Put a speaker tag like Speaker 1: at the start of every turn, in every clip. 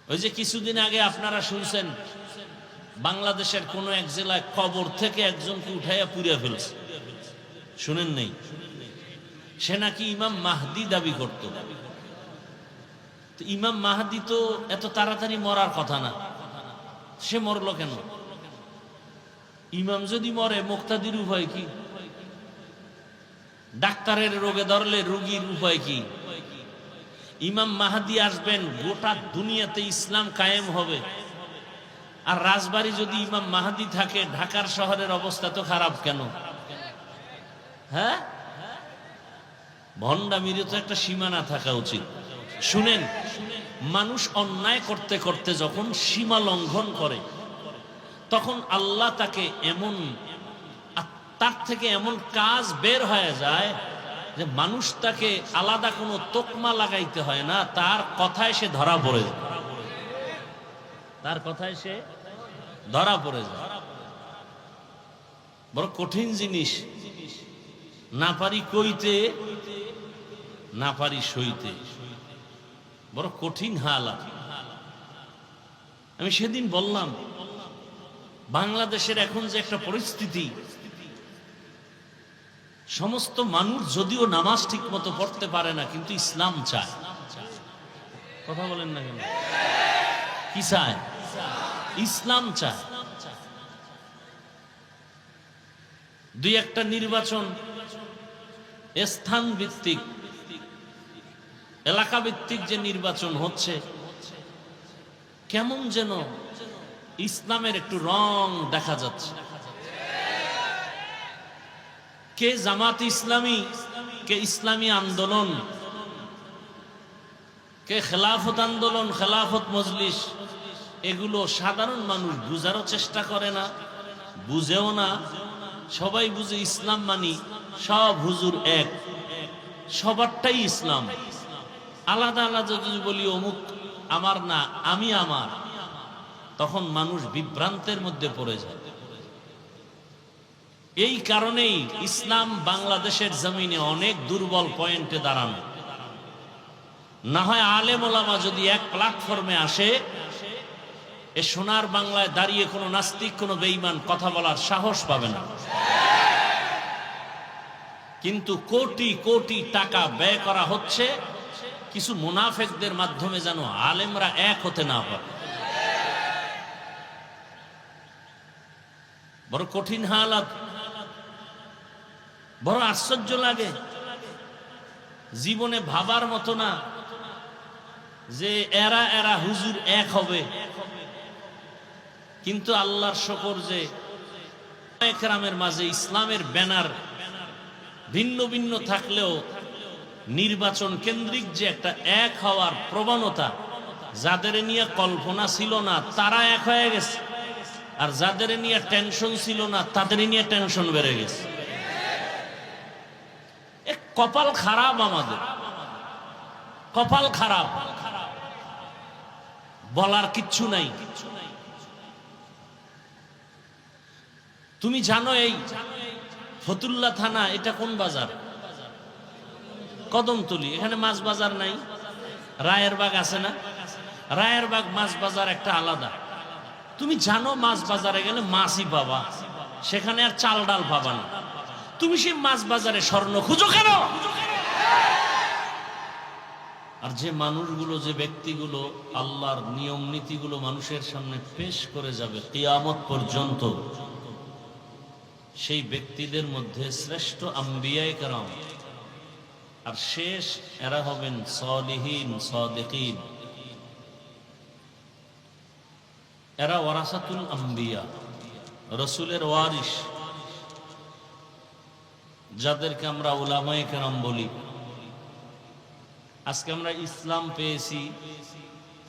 Speaker 1: ওই যে কিছুদিন আগে আপনারা শুনছেন বাংলাদেশের কোন এক জেলায় কবর থেকে একজনকে উঠাইয়া পুড়িয়ে ফেলছে, শুনেন নাই? সে নাকি ইমাম মাহদি দাবি করত। ইমাম মাহদি তো এত তাড়াতাড়ি মরার কথা না, সে মরলো কেন? ইমাম যদি মরে মুক্তাদির উপায় কি? ডাক্তারের রোগে ধরলে রোগীর উপায় কি? ইমাম মাহদি আসবেন, গোটা দুনিয়াতে ইসলাম কায়েম হবে। আর রাজবাড়ী যদি ইমাম মাহদি থাকে, ঢাকার শহরের অবস্থা তো খারাপ কেন? হ্যাঁ, ভণ্ডামির তো একটা সীমানা থাকা উচিত। শুনেন, মানুষ অন্যায় করতে করতে যখন সীমা লঙ্ঘন করে, তখন আল্লাহ তাকে এমন, তার থেকে এমন কাজ বের হয়ে যায় যে মানুষ তাকে আলাদা কোনো তোকমা লাগাইতে হয় না, তার কথায় সে ধরা পড়ে যায়। তার কথায় সে ধরা পড়ে যায়। বড় কঠিন জিনিস। না পারি কইতে, না পারি সইতে, বড় কঠিন হালাত। আমি সেদিন বললাম, বাংলাদেশের এখন যে একটা পরিস্থিতি, সমস্ত মানুষ যদিও নামাজ ঠিক মতো পড়তে পারে না, কিন্তু ইসলাম চায়। কথা বলেন না কেন? কি চায়? ইসলাম চায়। দুই একটা নির্বাচন স্থান ভিত্তিক, এলাকা ভিত্তিক যে নির্বাচন হচ্ছে, কেমন যেন ইসলামের একটু রং দেখা যাচ্ছে। কে জামাত ইসলামী, কে ইসলামী আন্দোলন, কে খেলাফত আন্দোলন, খেলাফত মজলিস, এগুলো সাধারণ মানুষ বুঝারও চেষ্টা করে না, বুঝেও না। সবাই বুঝে ইসলাম মানি, সব হুজুর এক, সবারটাই ইসলাম। আলাদা আলাদা যদি বলি অমুক আমার না, আমি আমার, তখন মানুষ বিভ্রান্তের মধ্যে পড়ে যায়। এই কারণেই ইসলাম বাংলাদেশের জমিনে অনেক দুর্বল পয়েন্টে দাঁড়ানো। না হয় আলেম ওলামা যদি এক প্ল্যাটফর্মে আসে, এ সোনার বাংলায় দাঁড়িয়ে কোনো নাস্তিক, কোনো বেঈমান কথা বলার সাহস পাবে না। কিন্তু কোটি কোটি টাকা ব্যয় করা হচ্ছে কিছু মুনাফিকদের মাধ্যমে, যেন আলেমরা এক হতে না পারে। বড় কঠিন হালাত, বড় আশ্চর্য লাগে। জীবনে ভাবার মতো না যে এরা এরা হুজুর এক হবে, কিন্তু আল্লাহর শুকর যে একরামের মাঝে ইসলামের ব্যানার ভিন্ন ভিন্ন থাকলেও নির্বাচন কেন্দ্রিক যে একটা এক হওয়ার প্রবণতা, যাদের নিয়ে কল্পনা ছিল না তারা এক হয়ে গেছে, আর যাদের নিয়ে টেনশন ছিল না তাদের নিয়ে টেনশন বেড়ে গেছে। কপাল খারাপ, আমাদের কপাল খারাপ, বলার কিচ্ছু নাই। তুমি জানো এই ফতুল্লা থানা এটা কোন বাজার? কদমতলী। এখানে মাছ বাজার নাই? রায়েরবাগ আছে না? রায়েরবাগ মাছ বাজার একটা আলাদা। তুমি জানো মাছ বাজারে গেলে মাছই পাবা, সেখানে আর চাল ডাল পাবা না। তুমি সেই মাছ বাজারে স্বর্ণ খুঁজো কেন? আর যে মানুষগুলো, যে ব্যক্তিগুলো আল্লাহর নিয়ম নীতিগুলো মানুষের সামনে পেশ করে যাবে কিয়ামত পর্যন্ত, সেই ব্যক্তিদের মধ্যে শ্রেষ্ঠ আম্বিয়ায়ে কেরাম, আর শেষ এরা হবেন সালিহিন সাদিকিন। এরা ওয়ারাসাতুল আম্বিয়া, রাসূলের ওয়ারিস, যাদেরকে আমরা উলামায়ে কেরাম বলি। আজকে আমরা ইসলাম পেয়েছি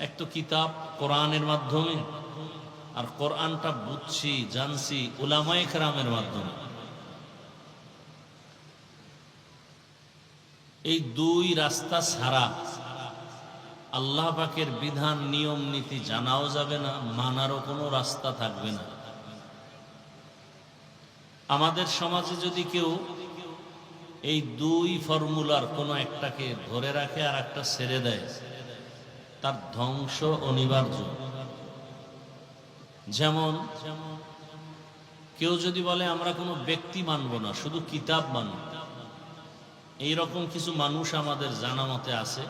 Speaker 1: এক তো কিতাব কোরআনের মাধ্যমে, আর কোরআনটা বুঝছি জানছি উলামায়ে কেরামের মাধ্যমে। এই দুই রাস্তা ছাড়া আল্লাহ পাকের বিধান নিয়ম নীতি জানাও যাবে না, মানারও কোনো রাস্তা থাকবে না। আমাদের সমাজে যদি কেউ এই দুই ফর্মুলার কোনো একটাকে ধরে রাখে আর একটা ছেড়ে দেয়, তার ধ্বংস অনিবার্য। যেমন কেউ যদি বলে আমরা কোনো ব্যক্তি মানব না, শুধু কিতাব মানব, এইরকম কিছু মানুষ আমাদের জানা মতে আছে।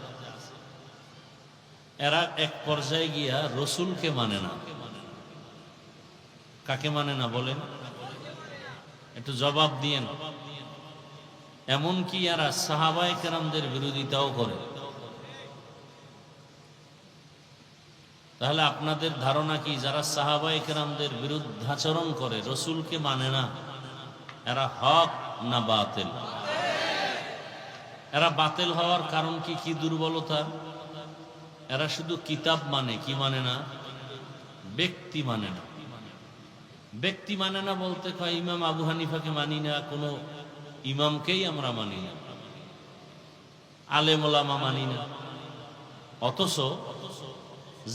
Speaker 1: এরা এক পর্যায়ে গিয়া রসুলকে মানে না। কাকে মানে না বলেন? একটু জবাব দিয়েন। এমনকি এরা সাহাবায়ে কেরামদের বিরোধিতাও করে। তাহলে আপনাদের ধারণা কি, যারা সাহাবায়ে কেরামদের বিরুদ্ধাচরণ করে, রসুলকে মানে না, এরা হক না বাতিল? এরা বাতিল হওয়ার কারণ কি? কি দুর্বলতা? এরা শুধু কিতাব মানে, কি মানে না? ব্যক্তি মানে না। ব্যক্তি মানে না বলতে কয় ইমাম আবু হানিফাকে মানি না, কোনো ইমামকেই আমরা মানি না, আলেম ওলামা মানি না। অথচ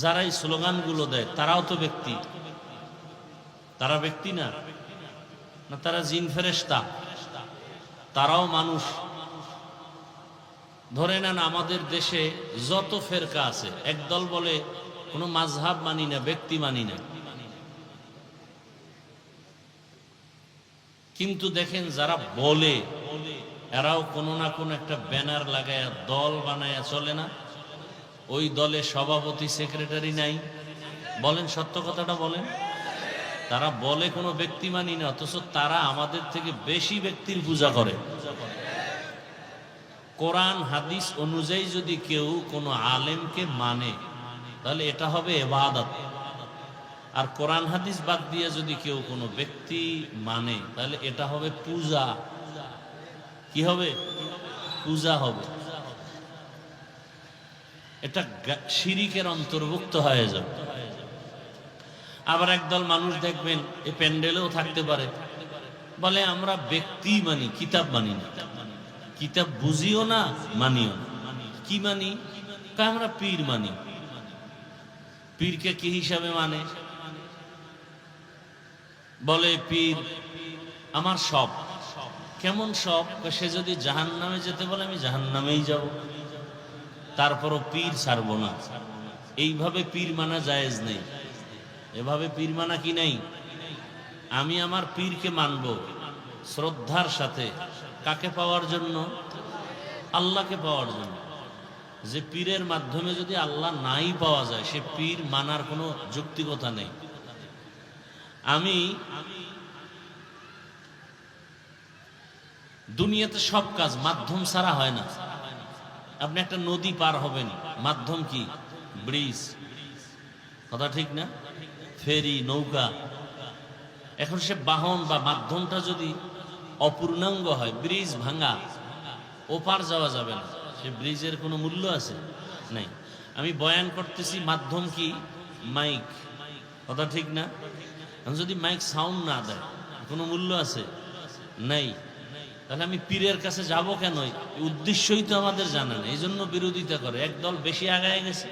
Speaker 1: যারা এই স্লোগানগুলো দেয় তারাও তো ব্যক্তি। তারা ব্যক্তি না? না, তারা জিন ফেরেশতা, তারাও মানুষ। ধরে নেন আমাদের দেশে যত ফেরকা আছে, একদল বলে কোনো মাযহাব মানি না, ব্যক্তি মানি না। কিন্তু দেখেন যারা বলে, এরাও কোনো না কোনো একটা ব্যানার লাগায়া দল বানায়া চলে না? ওই দলে সভাপতি সেক্রেটারি নাই? বলেন, সত্য কথাটা বলেন। তারা বলে কোনো ব্যক্তি মানি না, অথচ তারা আমাদের থেকে বেশি ব্যক্তির পূজা করে। কোরআন হাদিস অনুযায়ী যদি কেউ কোনো আলেমকে মানে, তাহলে এটা হবে ইবাদত। আর কোরআন হাদিস বাদ দিয়ে যদি কেউ কোনো ব্যক্তি মানে, তাহলে এটা হবে পূজা। কি হবে? পূজা হবে। এটা শিরিকের অন্তর্ভুক্ত হয়ে যাবে। আবার একদল মানুষ দেখবেন এই প্যান্ডেলেও থাকতে পারে, বলে আমরা ব্যক্তি মানি, কিতাব মানি না। কিতাব বুঝিও না, মানিও না। কি মানি? আমরা পীর মানি। পীরকে কি হিসাবে মানে? বলে পীর আমার সব। কেমন সব? সে যদি জাহান্নামে যেতে বলে আমি জাহান্নামেই যাব, তারপরও পীর ছাড়ব না। এইভাবে পীর মানা জায়েজ নেই। এভাবে পীর মানা কি নেই? আমি আমার পীরকে মানব শ্রদ্ধার সাথে। কাকে পাওয়ার জন্য? আল্লাহকে পাওয়ার জন্য। যে পীরের মাধ্যমে যদি আল্লাহ নাই পাওয়া যায়, সে পীর মানার কোনো যৌক্তিকতা নেই। আমি দুনিয়াতে সব কাজ মাধ্যম ছাড়া হয় না। আপনি একটা নদী পার হবেন, মাধ্যম কি? ব্রিজ। কথা ঠিক না? ফেরি, নৌকা। এখন সে বাহন বা মাধ্যমটা যদি অপূর্ণাঙ্গ হয়, ব্রিজ ভাঙা, ওপার যাওয়া যাবে না, সে ব্রিজের কোনো মূল্য আছে? নাই। আমি বয়ান করতেছি, মাধ্যম কি? মাইক। কথা ঠিক না? যদি মাইক সাউন্ড না দেয়, কোনো মূল্য আছে? নাই। তাহলে আমি পীরের কাছে যাব কেন? উদ্দেশ্যই তো আমাদের জানা নেই, এই জন্য বিরোধিতা করে। একদল বেশি আগায় গেছে,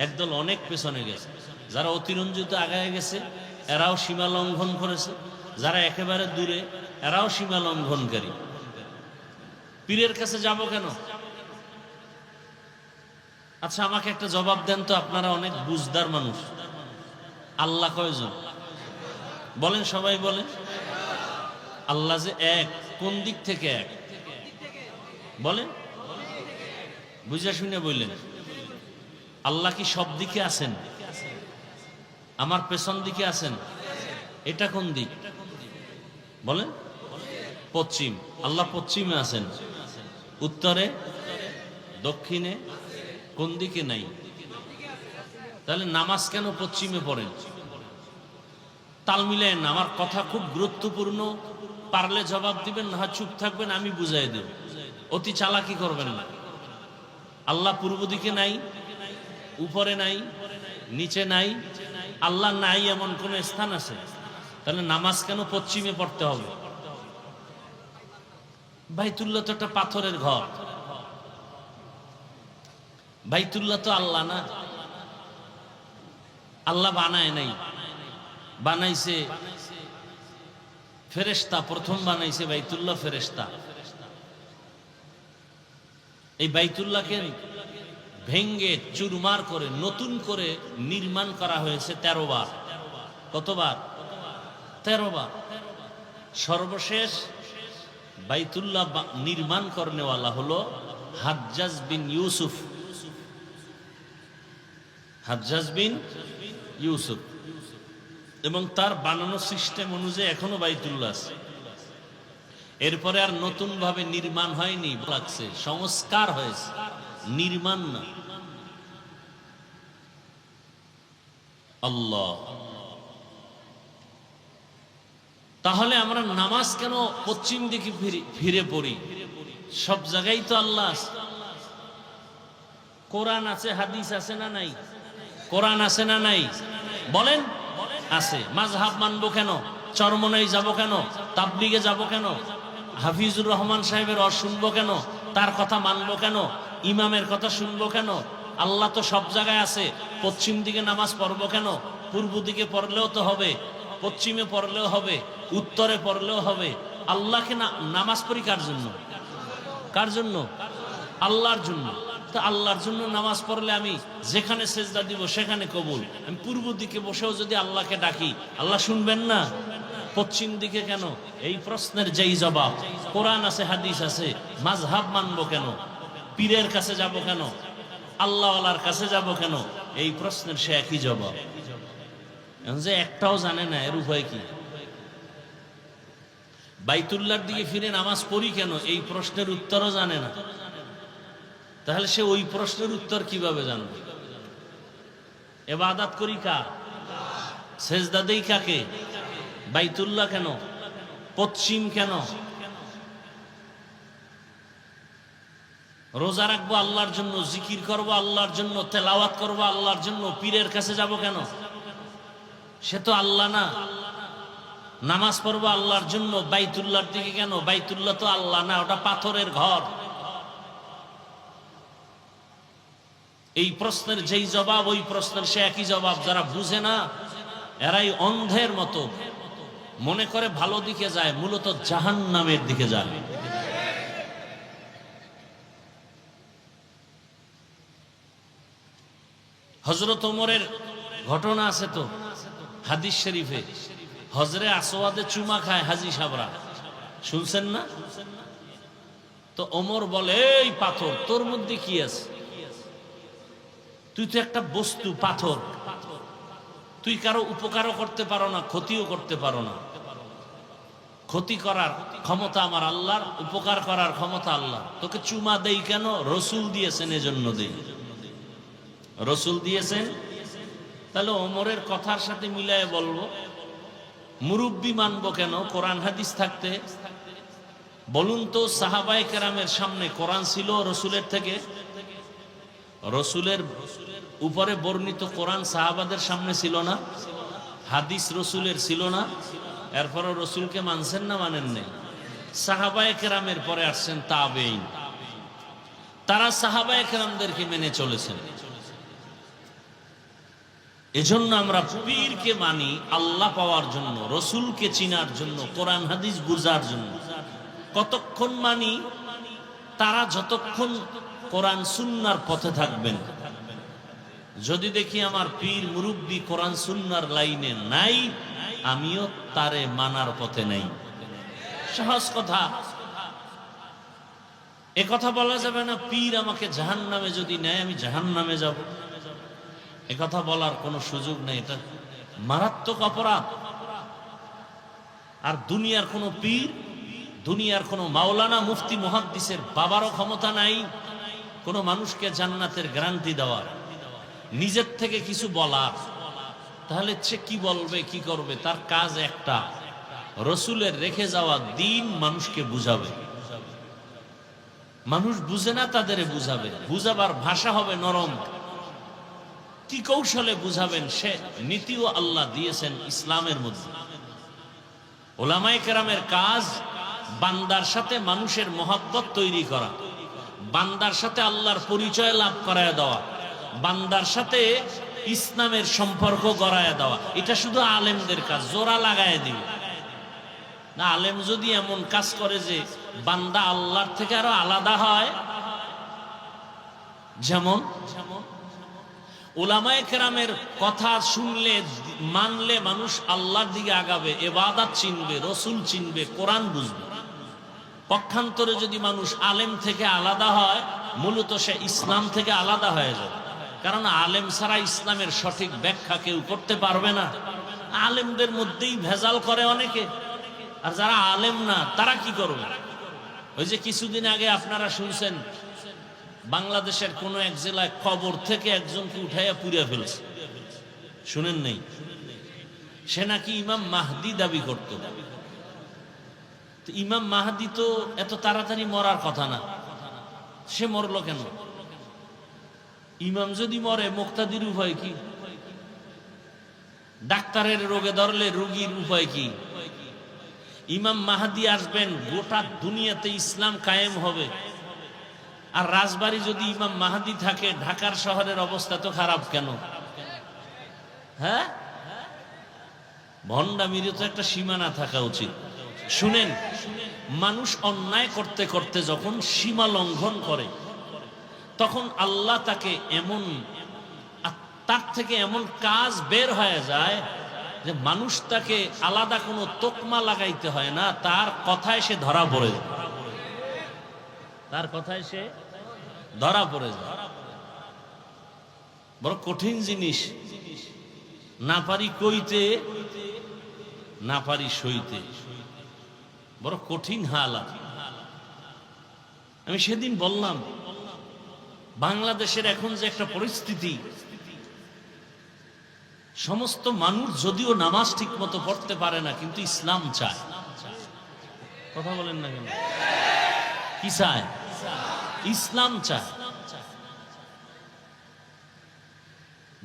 Speaker 1: একদল অনেক পেছনে গেছে। যারা অতিরঞ্জিত আগায় গেছে, এরাও সীমা লঙ্ঘন করেছে। যারা একেবারে দূরে, এরাও সীমা লঙ্ঘনকারী। পীরের কাছে যাব কেন? আচ্ছা, আমাকে একটা জবাব দেন তো, আপনারা অনেক বুঝদার মানুষ। আল্লাহ কয়জন? বলেন, সবাই বলেন। আল্লাহ যে এক, কোন দিক থেকে এক? বলেন, বুঝা শুনে বললেন। আল্লাহ কি সব দিকে আছেন? আমার পেছন দিকে আছেন? এটা কোন দিক? বলেন। পশ্চিম। আল্লাহ পশ্চিমে আছেন, উত্তরে, দক্ষিণে, কোন দিকে নাই? তাহলে নামাজ কেন পশ্চিমে পড়েন? তাল মিলেন। আমার কথা খুব গুরুত্বপূর্ণ, পারলে জবাব দিবেন, না চুপ থাকবেন, আমি বুঝাই দেব। অতি চালাকি করবেন না। আল্লাহ পূর্ব দিকে নাই, উপরে নাই, নিচে নাই। আল্লাহ নাই এমন কোন স্থান আছে? তাহলে নামাজ কেন পশ্চিমে পড়তে হবে? বাইতুল্লাহ তো একটা পাথরের ঘর। বাইতুল্লাহ তো আল্লাহ না, আল্লাহ বানায় নাই, বানাইছে ফেরেশতা। প্রথম বানাইছে বাইতুল্লাহ ফেরেশতা। এই বাইতুল্লাহকে ভেঙ্গে চুরমার করে নতুন করে নির্মাণ করা হয়েছে 13 বার। কতবার? 13 বার। সর্বশেষ বাইতুল্লাহ নির্মাণ করনেওয়ালা হলো হাজ্জাজ বিন ইউসুফ। হাজ্জাজ বিন ইউসুফ, এবং তার বানানো সিস্টেম অনুযায়ী এখনো বাইতুল্লাহ আছে। এরপরে আর নতুন ভাবে নির্মাণ হয়নি, লাগছে সংস্কার হয়েছে, নির্মাণ না। আল্লাহ। তাহলে আমরা নামাজ কেন পশ্চিম দিকে ফিরে পড়ি? সব জায়গায় তো আল্লাহ আছে। কোরআন আছে, হাদিস আছে না নাই? কোরআন আছে না নাই? বলেন। আছে। মাযহাব মানবো কেন? চরমনাই যাব কেন? তাবলিগে যাব কেন? হাফিজুর রহমান সাহেবের শুনবো কেন? তার কথা মানবো কেন? ইমামের কথা শুনবো কেন? আল্লাহ তো সব জায়গায় আছে। পশ্চিম দিকে নামাজ পড়বো কেন? পূর্ব দিকে পড়লেও তো হবে, পশ্চিমে পড়লেও হবে, উত্তরে পড়লেও হবে। আল্লাহকে নামাজ পড়ি কার জন্য? কার জন্য? আল্লাহর জন্য। তো আল্লাহর জন্য নামাজ পড়লে আমি যেখানে সেজদা দিব সেখানে কবুল। আমি পূর্ব দিকে বসেও যদি আল্লাহকে ডাকি, আল্লাহ শুনবেন না? পশ্চিম দিকে কেন? এই প্রশ্নের যেই জবাব, কোরআন আছে, হাদিস আছে, মাযহাব মানবো কেন? পীরের কাছে যাব কেন? আল্লাহওয়ালার কাছে যাব কেন? এই প্রশ্নের সে একই জবাব। যে একটাও জানে না, এর উপায় কি? বাইতুল্লাহর দিকে ফিরে নামাজ পড়ি কেন? এই প্রশ্নের উত্তরও জানে না। তাহলে সে ওই প্রশ্নের উত্তর কিভাবে জানবে? ইবাদত করি কার? সেজদা দেই কাকে? বাইতুল্লাহ কেন? পশ্চিম কেন? রোজা রাখবো আল্লাহর জন্য, জিকির করবো আল্লাহর জন্য, তেলাওয়াত করবো আল্লাহর জন্য, পীরের কাছে যাব কেন? সে তো আল্লাহ না। নামাজ পড়বো আল্লাহর জন্য, বাইতুল্লাহর দিকে কেন? বাইতুল্লাহ তো আল্লাহ না, ওটা পাথরের ঘর। এই প্রশ্নের যেই জবাব, ওই প্রশ্নের সে একই জবাব। যারা বুঝে না এরাই অন্ধের মতো মনে করে ভালো দিকে যায়, মূলত জাহান্নামের দিকে যায়। হযরত ওমরের ঘটনা আছে তো হাদিস শরীফে। হজরে আসওয়াদে চুমা খায় হাজী সাহরা, শুনছেন না? তো ওমর বলে, এই পাথর, তোর মধ্যে কি আছে? তুই তো একটা বস্তু, পাথর। তুই কারো উপকারও করতে পারো না, ক্ষতিও করতে পারো না। ক্ষতি করার ক্ষমতা আমার আল্লাহর, উপকার করার ক্ষমতা আল্লাহ। তোকে চুমা দেই কেন? রসুল দিয়েছেন, এজন্য দেই। রসুল দিয়েছেন। তাহলে ওমরের কথার সাথে মিলায়ে বলবো, মুরব্বি মানবো কেন কোরআন হাদিস থাকতে? বলুন তো, সাহাবায়ে কেরামের সামনে কোরআন ছিল রসুলের থেকে? রসুলের উপরে বর্ণিত কোরআন সাহাবাদের সামনে ছিল না? হাদিস রসুলের ছিল না? এরপরও রসুলকে মানছেন না মানেন নাই? সাহাবায়ে কেরামের পরে আসছেন তাবেঈন, তারা সাহাবায়ে কেরামদেরকে মেনে চলেছেন। এজন্য আমরা পীরকে মানি আল্লাহ পাওয়ার জন্য, রসুলকে চিনার জন্য, কোরআন হাদিস বুঝার জন্য। কতক্ষণ মানি? তারা যতক্ষণ কোরআন সুন্নাহর পথে থাকবেন। যদি দেখি আমার পীর মুরব্বি কোরআন সুন্নাহর লাইনে নাই, আমিও তারে মানার পথে নাই। সহজ কথা। এ কথা বলা যাবে না পীর আমাকে জাহান্নামে যদি নেয় আমি জাহান্নামে যাব, এ কথা বলার কোনো সুযোগ নেই। এটা মারাত্মক অপরাধ। আর দুনিয়ার কোনো পীর, দুনিয়ার কোনো মাওলানা, মুফতি, মুহাদ্দিসের বাবারও ক্ষমতা নাই কোনো মানুষকে জান্নাতের গ্যারান্টি দেওয়ার, নিজের থেকে কিছু বলার। তাহলে সে কি বলবে, কি করবে? তার কাজ একটা, রসুলের রেখে যাওয়া দিন মানুষকে বুঝাবে। মানুষ বুঝে না, তাদের বুঝাবে। বুঝাবার ভাষা হবে নরম। কি কৌশলে বুঝাবেন সে নীতিও আল্লাহ দিয়েছেন ইসলামের মধ্যে। ওলামায়ে কেরামের কাজ বান্দার সাথে মানুষের মহব্বত তৈরি করা, বান্দার সাথে আল্লাহর পরিচয় লাভ করায় দেওয়া, বান্দার সাথে ইসলামের সম্পর্ক গড়ায় দেওয়া। এটা শুধু আলেমদের কাজ। জোড়া লাগায় দিবে না। আলেম যদি এমন কাজ করে যে বান্দা আল্লাহর থেকে আরো আলাদা হয়, যেমন উলামায়ে কেরামের কথা শুনলে মানলে মানুষ আল্লাহর দিকে আগাবে, ইবাদত চিনবে, রসুল চিনবে, কোরআন বুঝবে। পক্ষান্তরে যদি মানুষ আলেম থেকে আলাদা হয়, মূলত সে ইসলাম থেকে আলাদা হয়ে যায়। কারণ আলেম ছাড়া ইসলামের সঠিক ব্যাখ্যা কেউ করতে পারবে না। আলেমদের মধ্যেই ভেজাল করে অনেকে, আর যারা আলেম না তারা কি করবে? ওই যে কিছুদিন আগে আপনারা শুনছেন বাংলাদেশের কোন এক জেলায় কবর থেকে একজনকে উঠাইয়া পুড়িয়ে ফেলছে, শুনেন নেই? সে নাকি ইমাম মাহদি দাবি করত। ইমাম মাহদি তো এত তাড়াতাড়ি মরার কথা না, সে মরলো কেন? ইমাম যদি মরে মুক্তাদির উপায় কি? ডাক্তারের রোগে ধরলে রোগীর উপায় কি? ইমাম মাহদি আসবেন, গোটা দুনিয়াতে ইসলাম কায়েম হবে। আর রাজবাড়ী যদি ইমাম মাহদি থাকে, ঢাকার শহরের অবস্থা তো খারাপ কেন? হ্যাঁ, ভণ্ডামিরও তো একটা সীমানা থাকা উচিত। শুনেন, মানুষ অন্যায় করতে করতে যখন সীমা লঙ্ঘন করে, তখন আল্লাহ তাকে এমন, তার থেকে এমন কাজ বের হয়ে যায় যে মানুষ তাকে আলাদা কোনো তোকমা লাগাইতে হয় না, তার কথায় সে ধরা পড়ে যায়। তার কথায় সে ধরা পড়ে যায়। বড় কঠিন জিনিস। না পারি কইতে, না পারি সইতে, বড় কঠিন হালাত। আমি সেদিন বললাম, বাংলাদেশের এখন যে একটা পরিস্থিতি, সমস্ত মানুষ যদিও নামাজ ঠিক মতো পড়তে পারে না, কিন্তু ইসলাম চায়। কথা বলেন না কেন? কি চায়? ইসলাম চায়।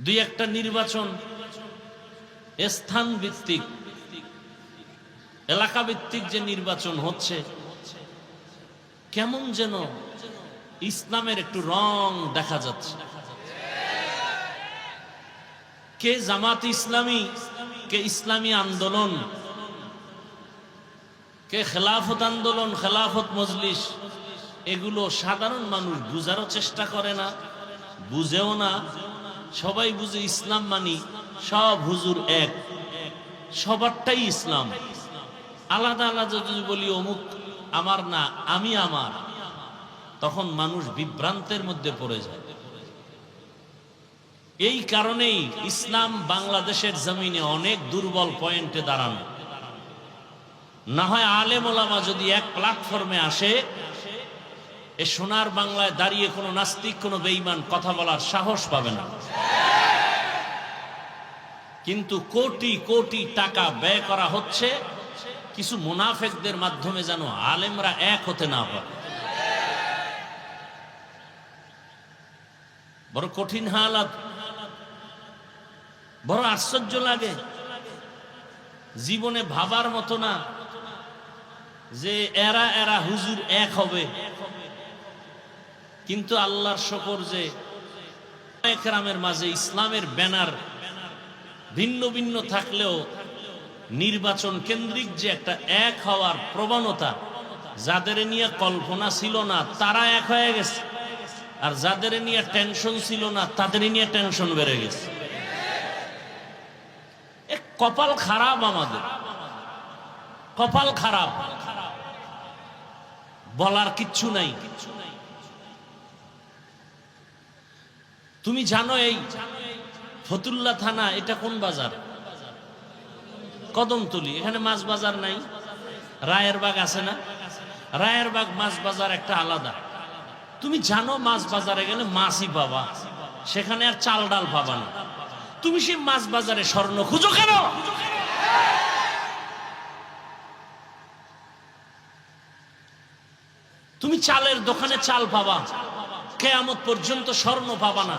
Speaker 1: দুই একটা নির্বাচন স্থান ভিত্তিক, এলাকা ভিত্তিক যে নির্বাচন হচ্ছে, কেমন যেন ইসলামের একটু রং দেখা যাচ্ছে। কে জামাত ইসলামী, কে ইসলামী আন্দোলন, কে খেলাফত আন্দোলন, খেলাফত মজলিস, এগুলো সাধারণ মানুষ বুঝারও চেষ্টা করে না, বুঝেও না। সবাই বুঝে ইসলাম মানি, সব হুজুর এক, সবারটাই ইসলাম। আলাদা আলাদা যদি বলি অমুক আমার না, আমি আমার, তখন মানুষ বিভ্রান্তের মধ্যে পড়ে যায়। এই কারণেই ইসলাম বাংলাদেশের জমিনে অনেক দুর্বল পয়েন্টে দাঁড়ানো। না হয় আলেম ওলামা যদি এক প্ল্যাটফর্মে আসে, এ সোনার বাংলায় দাঁড়িয়ে কোনো নাস্তিক, কোনো বেঈমান কথা বলার সাহস পাবে না। কিন্তু কোটি কোটি টাকা ব্যয় করা হচ্ছে কিছু মুনাফেকদের মাধ্যমে, যেন আলেমরা এক হতে না পারে। বড় কঠিন হালাত, বড় আশ্চর্য লাগে। জীবনে ভাবার মতো না যে এরা এরা হুজুর এক হবে। কিন্তু আল্লাহর শুকর যে একরামের মাঝে ইসলামের ব্যানার ভিন্ন ভিন্ন থাকলেও নির্বাচন কেন্দ্রিক যে একটা এক হওয়ার প্রবণতা, যাদের নিয়ে কল্পনা ছিল না তারা এক হয়ে গেছে, আর যাদের নিয়ে টেনশন ছিল না তাদের নিয়ে টেনশন বেড়ে গেছে। কপাল খারাপ, আমাদের কপাল খারাপ, বলার কিচ্ছু নাই। তুমি জানো এই ফতুল্লা থানা এটা কোন বাজার? কদমতলি। এখানে মাছ বাজার নাই? রায়েরবাগ আছে না? রায়েরবাগ মাছ বাজার একটা আলাদা। তুমি জানো মাছ বাজারে গেলে মাছই পাবা, সেখানে আর চাল ডাল পাবা না। তুমি সেই মাছ বাজারে স্বর্ণ খুঁজো কেন? তুমি চালের দোকানে চাল পাবা, কিয়ামত পর্যন্ত স্বর্ণ পাবা না।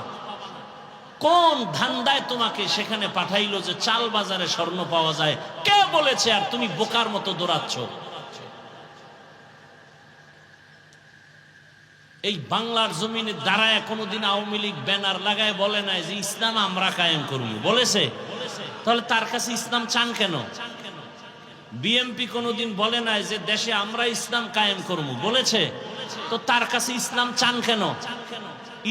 Speaker 1: কোন ধান্দায় তোমাকে সেখানে পাঠাইলো যে চাল বাজারে স্বর্ণ পাওয়া যায়? কে বলেছে? আর তুমি বোকার মতো দৌড়াচ্ছ। এই বাংলার জমিনে দাঁড়ায় কোনোদিন আওয়ামী লীগ ব্যানার লাগায় বলে নাই যে ইসলাম আমরা কায়েম করব? বলেছে? তাহলে তার কাছে ইসলাম চান কেন? বিএমপি কোনোদিন বলে নাই যে দেশে আমরা ইসলাম কায়েম করব? বলেছে? তো তার কাছে ইসলাম চান কেন?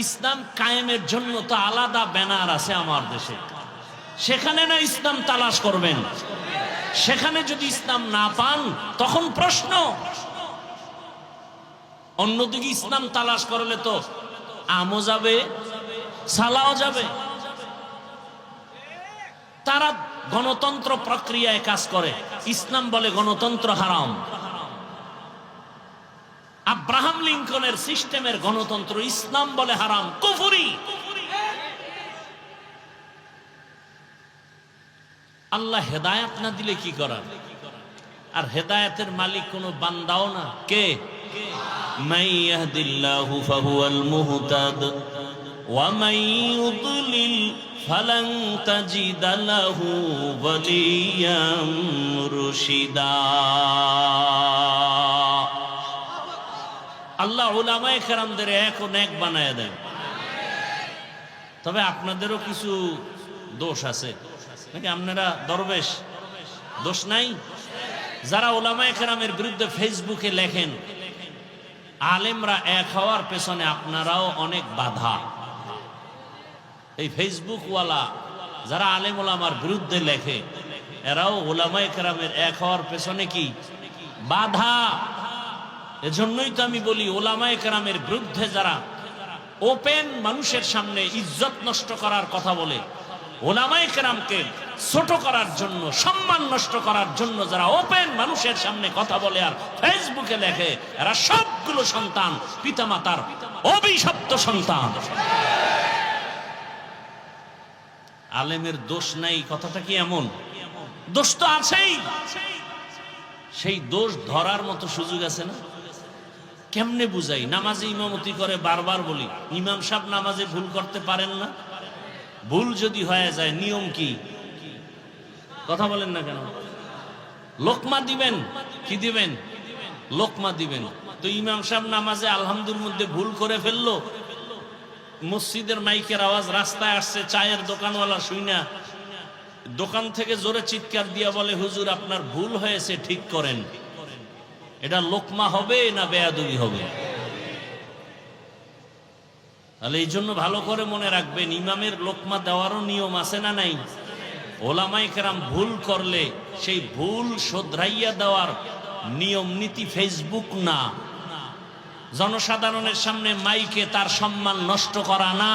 Speaker 1: ইসলাম কায়েমের জন্য তো আলাদা ব্যানার আছে আমার দেশে, সেখানে না ইসলাম তালাশ করবেন। সেখানে যদি ইসলাম না পান তখন প্রশ্ন। অন্যদিকে ইসলাম তালাশ করলে তো আমও যাবে, সালাও যাবে। তারা গণতন্ত্র প্রক্রিয়ায় কাজ করে, ইসলাম বলে গণতন্ত্র হারাম। আব্রাহাম লিঙ্কনের সিস্টেমের গণতন্ত্র, ইসলাম বলে হারাম, কুফরি। আল্লাহ হেদায়েত না দিলে কি করার? আর হেদায়েতের মালিক কোনো বান্দাও না। কে? মান ইয়াহদিল্লাহু ফাহুয়াল মুহতাদ ওয়া মান ইউদ্লিল ফালান তাজিদা লাহু ওয়ালিয়াম মুরশিদা। আল্লাহ উলামায়ে কেরামদের এক ও নেক বানায় দেন। তবে আপনাদেরও কিছু দোষ আছে নাকি? আপনারা দরবেশ, দোষ নাই? যারা উলামায়ে কেরামের বিরুদ্ধে ফেসবুকে লেখেন, আলেমরা এক হওয়ার পেছনে আপনারাও অনেক বাধা। এই ফেসবুক ওয়ালা যারা আলেম ওলামার বিরুদ্ধে লেখে, এরাও উলামায়ে কেরামের এক হওয়ার পেছনে কি বাধা। এজন্যই তো আমি বলি, উলামায়ে কেরামের বিরুদ্ধে যারা ওপেন মানুষের সামনে ইজ্জত নষ্ট করার কথা বলে, উলামায়ে কেরামকে ছোট করার জন্য, সম্মান নষ্ট করার জন্য যারা ওপেন মানুষের সামনে কথা বলে আর ফেসবুকে লেখে, এরা সবগুলো সন্তান পিতামাতার অভিশপ্ত সন্তান। আলেমের দোষ নাই কথাটা কি এমন? দোষ তো আছেই। সেই দোষ ধরার মতো সুযোগ আছে না? কেমনে বুঝাই? নামাজে ইমামতি করে বারবার বলি, ইমাম সাহেব নামাজে ভুল করতে পারেন না? ভুল যদি হয়ে যায় নিয়ম কি? কথা বলেন না কেন? লোকমা দিবেন। কি দিবেন? লোকমা দিবেন। তো ইমাম সাহেব নামাজে আলহামদুলিল্লাহর মধ্যে ভুল করে ফেললো, মসজিদের মাইকের আওয়াজ রাস্তায় আসছে, চায়ের দোকানওয়ালা শুইনা দোকান থেকে জোরে চিৎকার দিয়া বলে, হুজুর আপনার ভুল হয়েছে, ঠিক করেন। এটা লোকমা হবে না বেয়াদবি হবে? তাহলে এই জন্য ভালো করে মনে রাখবেন, ইমামের লোকমা দেওয়ারও নিয়ম আছে না নাই? ওলামায়ে কেরাম ভুল করলে সেই ভুল শোধরাইয়া দেওয়ার নিয়ম নীতি ফেসবুক না, জনসাধারণের সামনে মাইকে তার সম্মান নষ্ট করা না।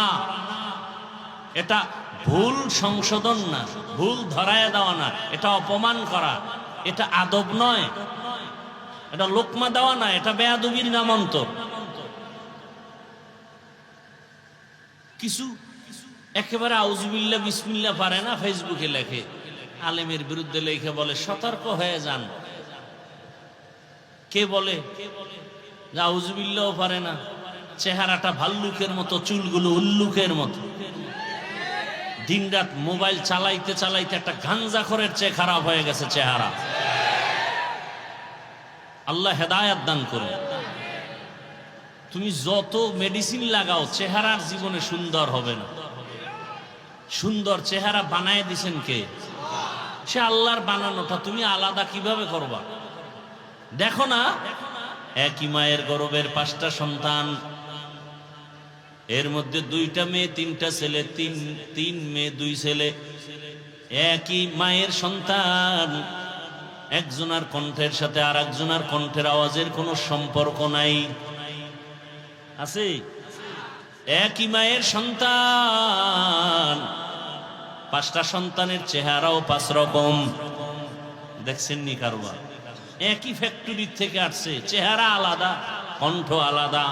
Speaker 1: এটা ভুল সংশোধন না, ভুল ধরায় দেওয়া না, এটা অপমান করা, এটা আদব নয়, এটা লোকমা দেওয়া না, এটা বেয়াদবির নামান্তর। কিছু একেবারে আউযুবিল্লাহ বিসমিল্লাহ পারে না, ফেসবুকে লেখে, আলেমের বিরুদ্ধে লেখে বলে সতর্ক হয়ে যান। কে বলে? আউযুবিল্লাহও পারে না, চেহারাটা ভাল্লুকের মতো, চুলগুলো উল্লুকের মতো, দিনরাত মোবাইল চালাইতে চালাইতে একটা গাঞ্জাখোরের চেয়ে খারাপ হয়ে গেছে চেহারা। আল্লাহ হেদায়েত দান করুন। তুমি যত মেডিসিন লাগাও, চেহারার জীবনে সুন্দর হবে না। সুন্দর চেহারা বানায় দিছেন কে? সে আল্লাহর বানানোটা তুমি আলাদা কিভাবে করবা? দেখো না, একই মায়ের গর্ভের 5টা সন্তান, এর মধ্যে 2টা মেয়ে 3টা ছেলে, 3 মেয়ে 2 ছেলে, একই মায়ের সন্তান। একজনের কণ্ঠের সাথে আর একজনের কণ্ঠের আওয়াজের কোনো সম্পর্ক নাই, আছে? একই মায়ের সন্তান, 5টা সন্তানের চেহারাও 5 রকম। দেখছেন নি কারবার? একই ফ্যাক্টরির থেকে আসছে, চেহারা আলাদা, কণ্ঠ আলাদা,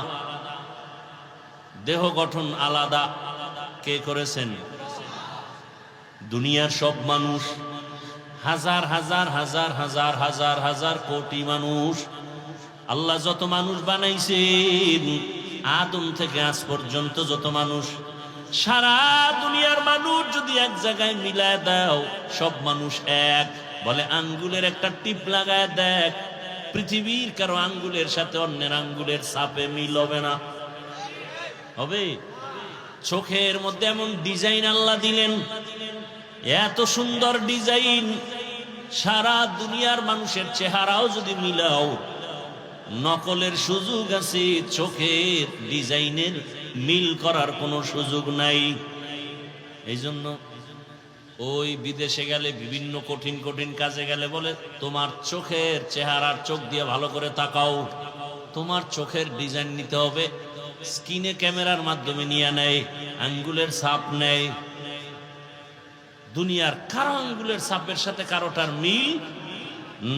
Speaker 1: দেহ গঠন আলাদা। কে করেছেন? দুনিয়ার সব মানুষ, হাজার হাজার হাজার হাজার হাজার হাজার কোটি মানুষ, আল্লাহ যত মানুষ বানাইছেন, আদম থেকে আজ পর্যন্ত যত মানুষ, সারা দুনিয়ার মানুষ যদি এক জায়গায় মিলায় দাও, সব মানুষ এক। বলে আঙ্গুলের একটা টিপ লাগায় দেখ, পৃথিবীর কারো আঙ্গুলের সাথে অন্যের আঙ্গুলের ছাপে মিল হবে না। হবে? চোখের মধ্যে এমন ডিজাইন আল্লাহ দিলেন, এত সুন্দর ডিজাইন, সারা দুনিয়ার মানুষের চেহারাও যদি মিলাও, নকলের সুযোগ আছে, চোখের ডিজাইনের মিল করার কোনো সুযোগ নাই। এই জন্য ওই বিদেশে গেলে বিভিন্ন কঠিন কঠিন কাজে গেলে বলে তোমার চোখের চেহারার চোখ দিয়ে ভালো করে তাকাও, তোমার চোখের ডিজাইন নিতে হবে। স্ক্রিনে ক্যামেরার মাধ্যমে নিয়ে নেয়, আঙ্গুলের ছাপ নেয়। দুনিয়ার কারো আঙ্গুলের ছাপের সাথে কারোটার মিল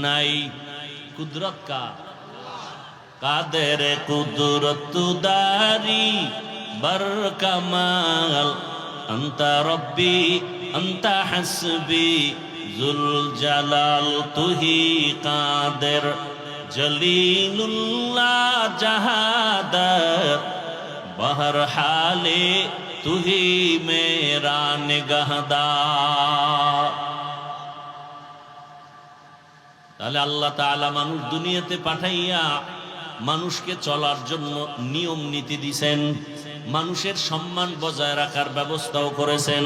Speaker 1: নাই। কুদরত কাদের কুদরত দারি বার কামাল আন্তা রব্বি আন্তা হাসবি জুল জালাল তুহি কাদের জলিলুল্লাহ জাহাদার বহর হালে তুহি মেরা নিগাহদার। তাহলে আল্লাহ তাআলা মানুষ দুনিয়াতে পাঠাইয়া মানুষকে চলার জন্য নিয়ম নীতি দিছেন, মানুষের সম্মান বজায় রাখার ব্যবস্থাও করেছেন।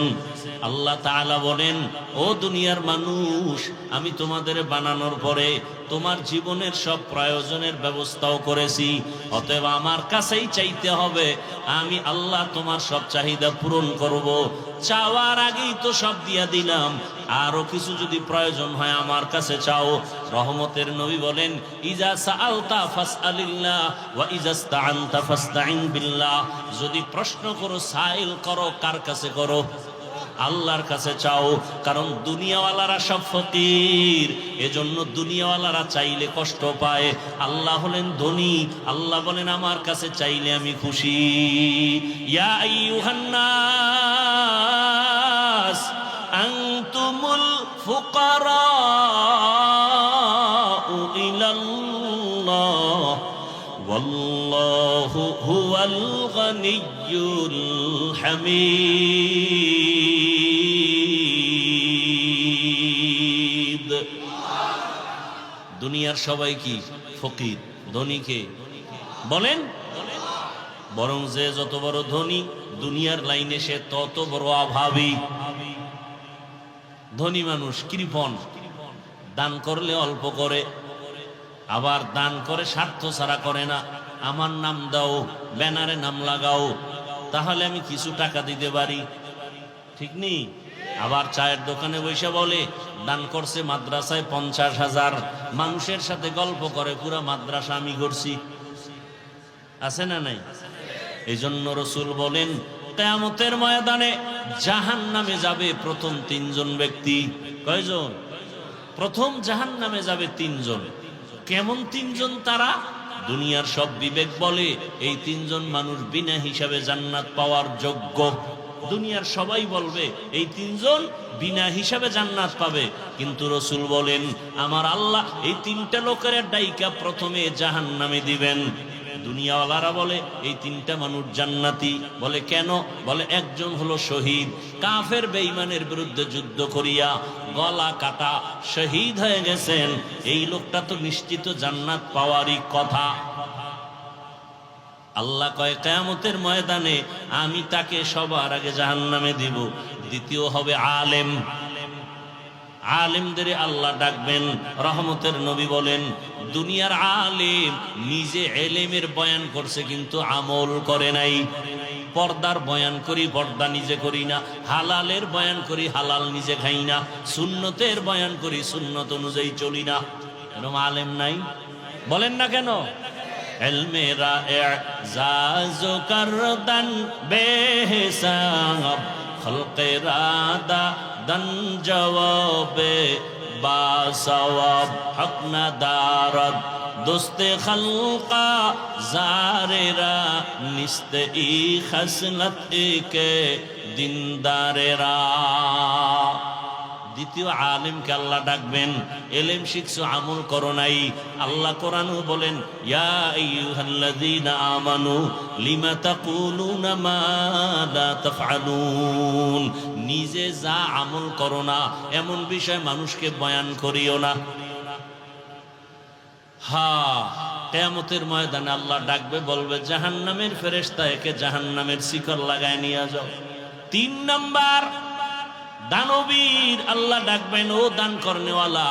Speaker 1: আল্লাহ তাআলা বলেন, ও দুনিয়ার মানুষ, আমি তোমাদের বানানোর পরে তোমার জীবনের সব প্রয়োজনের ব্যবস্থাও করেছি, অতএব আমার কাছেই চাইতে হবে। আমি আল্লাহ তোমার সব চাহিদা পূরণ করব। চাওয়ার আগেই তো সব দিয়া দিলাম, আরো কিছু যদি প্রয়োজন হয় আমার কাছে চাও। রহমতের নবী বলেন, ইজা সাআলতা ফাসআলিল্লাহ ওয়া ইজা ইসতাআনতা ফাসতাইন বিল্লাহ। যদি প্রশ্ন করো, সাইল করো, কার কাছে করো? আল্লাহর কাছে চাও। কারণ দুনিয়াওয়ালারা সব ফকির, এজন্য দুনিয়াওয়ালারা চাইলে কষ্ট পায়। আল্লাহ হলেন ধনী, আল্লাহ বলেন আমার কাছে চাইলে আমি খুশি। ইয়া আইয়ুহান নাস আনতুমুল ফুকারাউ ইলাল্লাহ ওয়াল্লাহু হুয়াল গনিয়্যুল হামিদ। দুনিয়ার সবাই কি ফকির? ধনীকে বলেন? বরং যে যত বড় ধনী দুনিয়ার লাইনে সে তত বড় অভাবী। ধনী মানুষ কৃপণ, দান করলে অল্প করে, আবার দান করে স্বার্থ ছাড়া করে না। আমার নাম দাও, ব্যানারে নাম লাগাও, তাহলে আমি কিছু টাকা দিতে পারি, ঠিক নেই? আবার চায়ের দোকানে বসে বলে দান করছে মাদ্রাসায় 50,000, মানুষের সাথে গল্প করে পুরা মাদ্রাসা আমি করছি। আছে না নাই? এই জন্য রসুল বলেন, কিয়ামতের ময়দানে জাহান্নামে যাবে প্রথম 3 জন ব্যক্তি। কয়জন? প্রথম জাহান্নামে যাবে 3 জন। কেমন 3 জন তারা? দুনিয়ার সব বিবেক বলে এই 3 জন মানুষ বিনা হিসাবে জান্নাত পাওয়ার যোগ্য। দুনিয়ার সবাই বলবে এই 3 জন বিনা হিসাবে জান্নাত পাবে, কিন্তু রসুল বলেন আমার আল্লাহ এই 3টা লোকের ডাইকা প্রথমে জাহান্নামে দিবেন। দুনিয়াওয়ালারা বলে এই 3টা মানুষ জান্নাতি। বলে কেন? বলে একজন হলো শহীদ, কাফের বেঈমানের বিরুদ্ধে যুদ্ধ করিয়া গলা কাটা শহীদ হয়ে গেছেন, এই লোকটা তো নিশ্চিত জান্নাত পাওয়ারই কথা। আল্লাহ কয় কিয়ামতের ময়দানে আমি তাকে সবার আগে জাহান্নামে দিব। দ্বিতীয় হবে আলেম। আলেমদের আল্লাহ ডাকবেন। রহমতের নবী বলেন, দুনিয়ার আলেম নিজে এলেমের বয়ান করছে কিন্তু আমল করে নাই। পর্দার বয়ান করি, পর্দা নিজে করি না। হালালের বয়ান করি, হালাল নিজে খাই না। সুন্নতের বয়ান করি, সুন্নত অনুযায়ী চলি না। এরকম আলেম নাই? বলেন না কেন? এলমেরা এজাজো করদান বেহিসাব খলকেরা দান জওয়াবে বাসওয়াব হক না দারদ দোস্তে খলকা জারেরা নিস্তে ই খসলত কে দিনদারেরা। দ্বিতীয় আলেমকে আল্লাহ ডাকবেন, এলেম শিখছো আমল করো নাই। আল্লাহ কোরআনও বলেন, ইয়া আইয়ুহাল্লাযীনা আমানু লিমা তাকুলুনা মা লা তাফআলুন। নিজে যা আমল করো না এমন বিষয় মানুষকে বয়ান করিও না। কিয়ামতের ময়দানে আল্লাহ ডাকবে, বলবে জাহান্নামের ফেরেশতা একে জাহান্নামের শিকল লাগায় নিয়ে যাও। 3 নাম্বার দানবীর আল্লাহ ডাকবেন, ও দান করনেওয়ালা,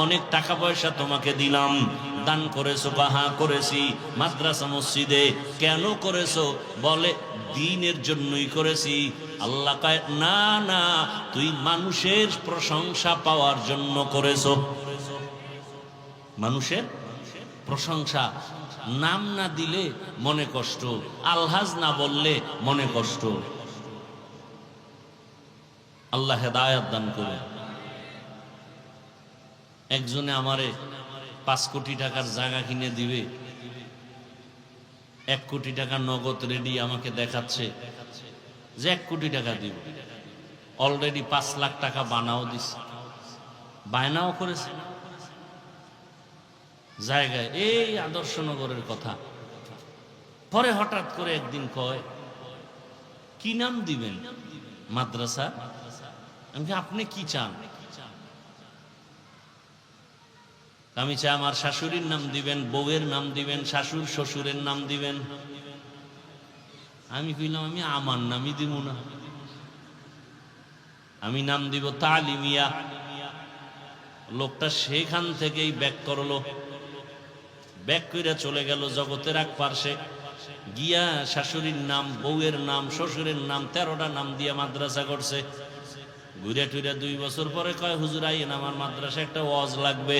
Speaker 1: অনেক টাকা পয়সা তোমাকে দিলাম, দান করেছো? কাহা করেছি, মাদ্রাসা মসজিদে। কেন করেছো? বলে দ্বীনের জন্যই করেছি। আল্লাহ কয় না না, তুই মানুষের প্রশংসা পাওয়ার জন্য করেছো। মানুষের প্রশংসা, নাম না দিলে মনে কষ্ট, আলহাজ না বললে মনে কষ্ট। আল্লাহ হেদায়েত দান করে। একজনে আমারে 5 কোটি টাকার জায়গা কিনে দিবে, 1 কোটি টাকা নগদ রেডি আমাকে দেখাচ্ছে যে 1 কোটি টাকা দিব। অলরেডি 5 লাখ টাকা বানাও দিছে, বায়নাও করেছে জায়গায়, এই আদর্শনগরের কথা। পরে হঠাৎ করে একদিন কয়, কি নাম দিবেন? মাদ্রাসা। আমি আপনি কি চান? আমি চাই আমার শাশুড়ির নাম দিবেন, বউয়ের নাম দিবেন, শাশুড় শ্বশুরের নাম দিবেন। আমি কইলাম আমি আমার নামই দিব না, আমি নাম দিব তালিমিয়া। লোকটা সেখান থেকেই ব্যাক করলো, ব্যাক কইরা চলে গেল জগতের এক পার্শ্বে গিয়া শাশুড়ির নাম, বউয়ের নাম, শ্বশুরের নাম, 13টা নাম দিয়া মাদ্রাসা করছে। ঘুরে টুরে 2 বছর পরে কয়, হুজুর আইয়েন আমার মাদ্রাসা একটা ওয়াজ লাগবে।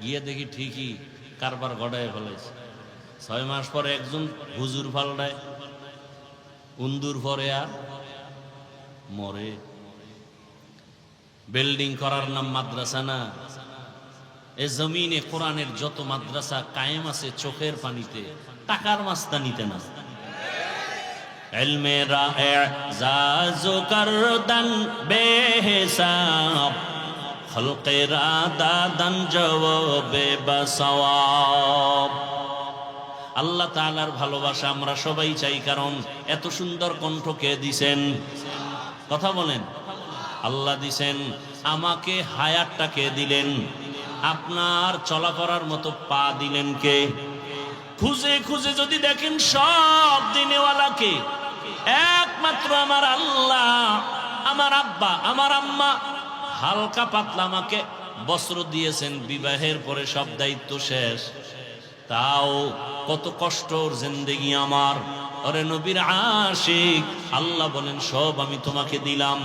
Speaker 1: গিয়ে দেখি ঠিকই কারবার গড়ায় ফেলাইছে। 6 মাস পরে একজন হুজুর পাল্টায়, উন্দুর পরে আর মরে। বিল্ডিং করার নাম মাদ্রাসা না। এ জমিনে কোরআনের যত মাদ্রাসা কায়েম আছে চোখের পানিতে, টাকার মাস্তানিতে না। ইলমে রা'জাজু করদান বেহিসাব, খলকে রাদাদান জওয়াবে বাসওয়াব। আল্লাহ তাআলার ভালোবাসা আমরা সবাই চাই, কারণ এত সুন্দর কণ্ঠ কে দিছেন? কথা বলেন। আল্লাহ দিছেন। আমাকে হায়াতটা কে দিলেন? আপনার চলা করার মতো পা দিলেন কে? খুঁজে খুঁজে যদি দেখেন সব দিনেওয়ালাকে, একমাত্র আমার আল্লাহ। আমার আব্বা, আমার আম্মা হালকা পাতলা আমাকে বস্ত্র দিয়েছেন, বিবাহের পরে সব দায়িত্ব শেষ, তাও কত কষ্টর জিন্দেগি আমার। ওরে নবীর আশিক, আল্লাহ বলেন সব আমি তোমাকে দিলাম।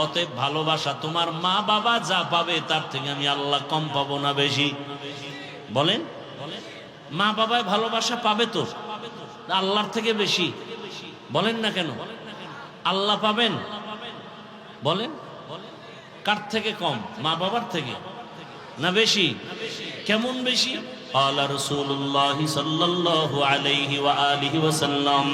Speaker 1: অতএব ভালোবাসা তোমার মা বাবা যা পাবে তার থেকে আমি আল্লাহ কম পাবো না বেশি? বলেন। মা বাবায় ভালোবাসা পাবে তো আল্লাহর থেকে বেশি? বলেন না কেন? আল্লাহ পাবেন? বলেন। কার থেকে কম? মা বাবার থেকে না বেশি? কেমন বেশি? আলা রাসূলুল্লাহ সাল্লাল্লাহু আলাইহি ওয়া আলিহি ওয়াসাল্লাম,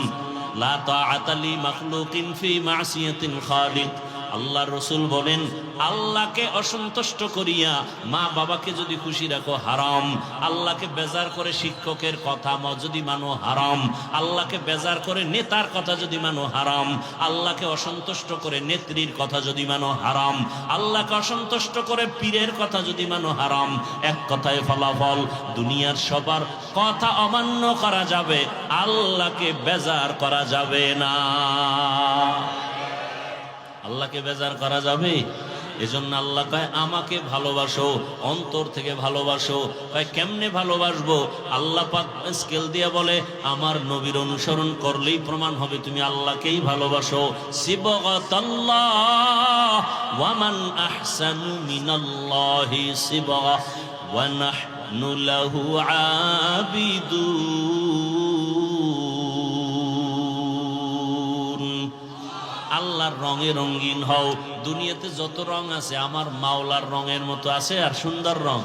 Speaker 1: লা তাআতা লি মাখলুকিন ফি মাসিয়াতিল খালিক। আল্লাহর রাসূল বলেন, আল্লাহকে অসন্তুষ্ট করিয়া মা বাবাকে যদি খুশি রাখো হারাম। আল্লাহকে বেজার করে শিক্ষকের কথা যদি মানো হারাম। আল্লাহকে বেজার করে নেতার কথা যদি মানো হারাম। আল্লাহকে অসন্তুষ্ট করে নেত্রীর কথা যদি মানো হারাম। আল্লাহকে অসন্তুষ্ট করে পীরের কথা যদি মানো হারাম। এক কথায় ফলাফল, দুনিয়ার সবার কথা অমান্য করা যাবে, আল্লাহকে বেজার করা যাবে না। আল্লাহকে বেজার করা যাবে? এজন্য আল্লাহ কয় আমাকে ভালোবাসো, অন্তর থেকে ভালোবাসো। কয় কেমনে ভালোবাসবো? আল্লাহ পাক স্কেল দিয়ে বলে, আমার নবীর অনুসরণ করলেই প্রমাণ হবে তুমি আল্লাহকেই ভালোবাসো। সিবগাতাল্লাহ ওয়া মান আহসানু মিনাল্লাহি সিবগা ওয়া নাহনু লাহু আবিদুন। আল্লাহর রঙে রঙিন হও। দুনিয়াতে যত রং আছে আমার মাওলার রঙের মতো আছে আর সুন্দর রং।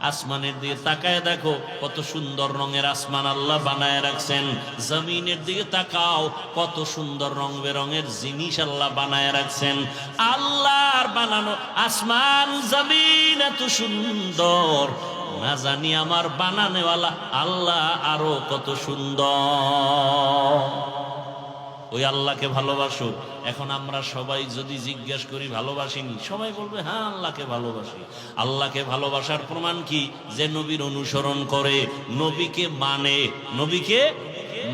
Speaker 1: আসমানের দিকে তাকায় দেখো কত সুন্দর রঙের আসমান আল্লাহ বানায় রাখছেন। জমিনের দিকে তাকাও কত সুন্দর রং বেরঙের জিনিস আল্লাহ বানায় রাখছেন। আল্লাহর বানানো আসমান জমিন এত সুন্দর, না জানি আমার বানানেওয়ালা আল্লাহ আরো কত সুন্দর। ওই আল্লাহকে ভালোবাসো। এখন আমরা সবাই যদি জিজ্ঞেস করি ভালোবাসিনি, সবাই বলবে হ্যাঁ আল্লাহকে ভালোবাসি। আল্লাহকে ভালোবাসার প্রমাণ কি? যে নবীর অনুসরণ করে, নবীকে মানে। নবীকে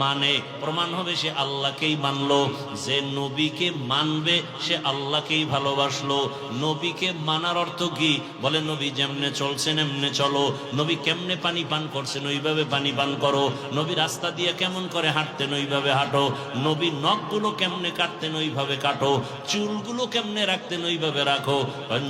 Speaker 1: মানে, প্রমাণ হবে সে আল্লাহকেই মানলো। যে নবীকে মানবে সে আল্লাহকেই ভালোবাসলো। নবীকে মানার অর্থ কি? বলে নবী যেমনে চলছেন এমনে চলো, নবী কেমনে পানি পান করছেন ওইভাবে পানি পান করো, নবী রাস্তা দিয়ে কেমন করে হাঁটতেন ওইভাবে হাঁটো, নবী নখগুলো কেমনে কাটতেন ওইভাবে কাটো, চুলগুলো কেমনে রাখতেন ওইভাবে রাখো।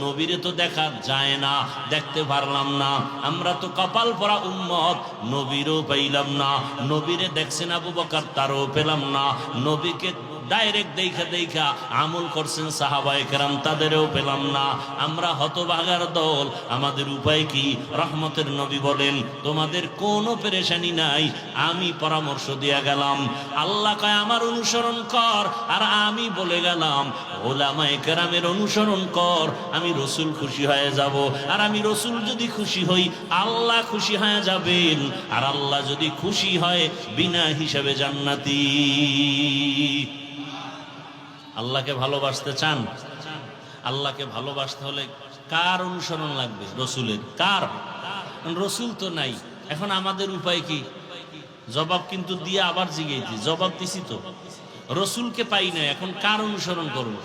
Speaker 1: নবীরে তো দেখা যায় না, দেখতে পারলাম না, আমরা তো কপাল পরা উম্মত, নবীরও পাইলাম না। নবীরে দেখছেন আবু বকর, তারও পেলাম না। নবীকে ডাইরেক্ট দেখা দেখা আমল করছেন সাহাবায়ে কেরাম, তাদেরও পেলাম না। আমরা হতভাগার দল, আমাদের উপায় কি? রহমতের নবী বলেন তোমাদের কোনো পেরেশানি নাই, আমি পরামর্শ দিয়া গেলাম। আল্লাহ কয় আমার অনুসরণ কর, আর আমি বলে গেলাম ওলামায়ে কেরামের অনুসরণ কর, আমি রসুল খুশি হয়ে যাব। আর আমি রসুল যদি খুশি হই আল্লাহ খুশি হয়ে যাবেন, আর আল্লাহ যদি খুশি হয় বিনা হিসাবে জান্নাতি। আল্লাহকে ভালোবাসতে চান? আল্লাহকে ভালোবাসতে হলে কার অনুসরণ লাগবে? রসুলের। কার? রসুল তো নাই, এখন আমাদের উপায় কি? জবাব কিন্তু দিয়ে আবার জিজ্ঞেস, জবাব দিছি তো, রসুলকে পাই না, এখন কার অনুসরণ করব?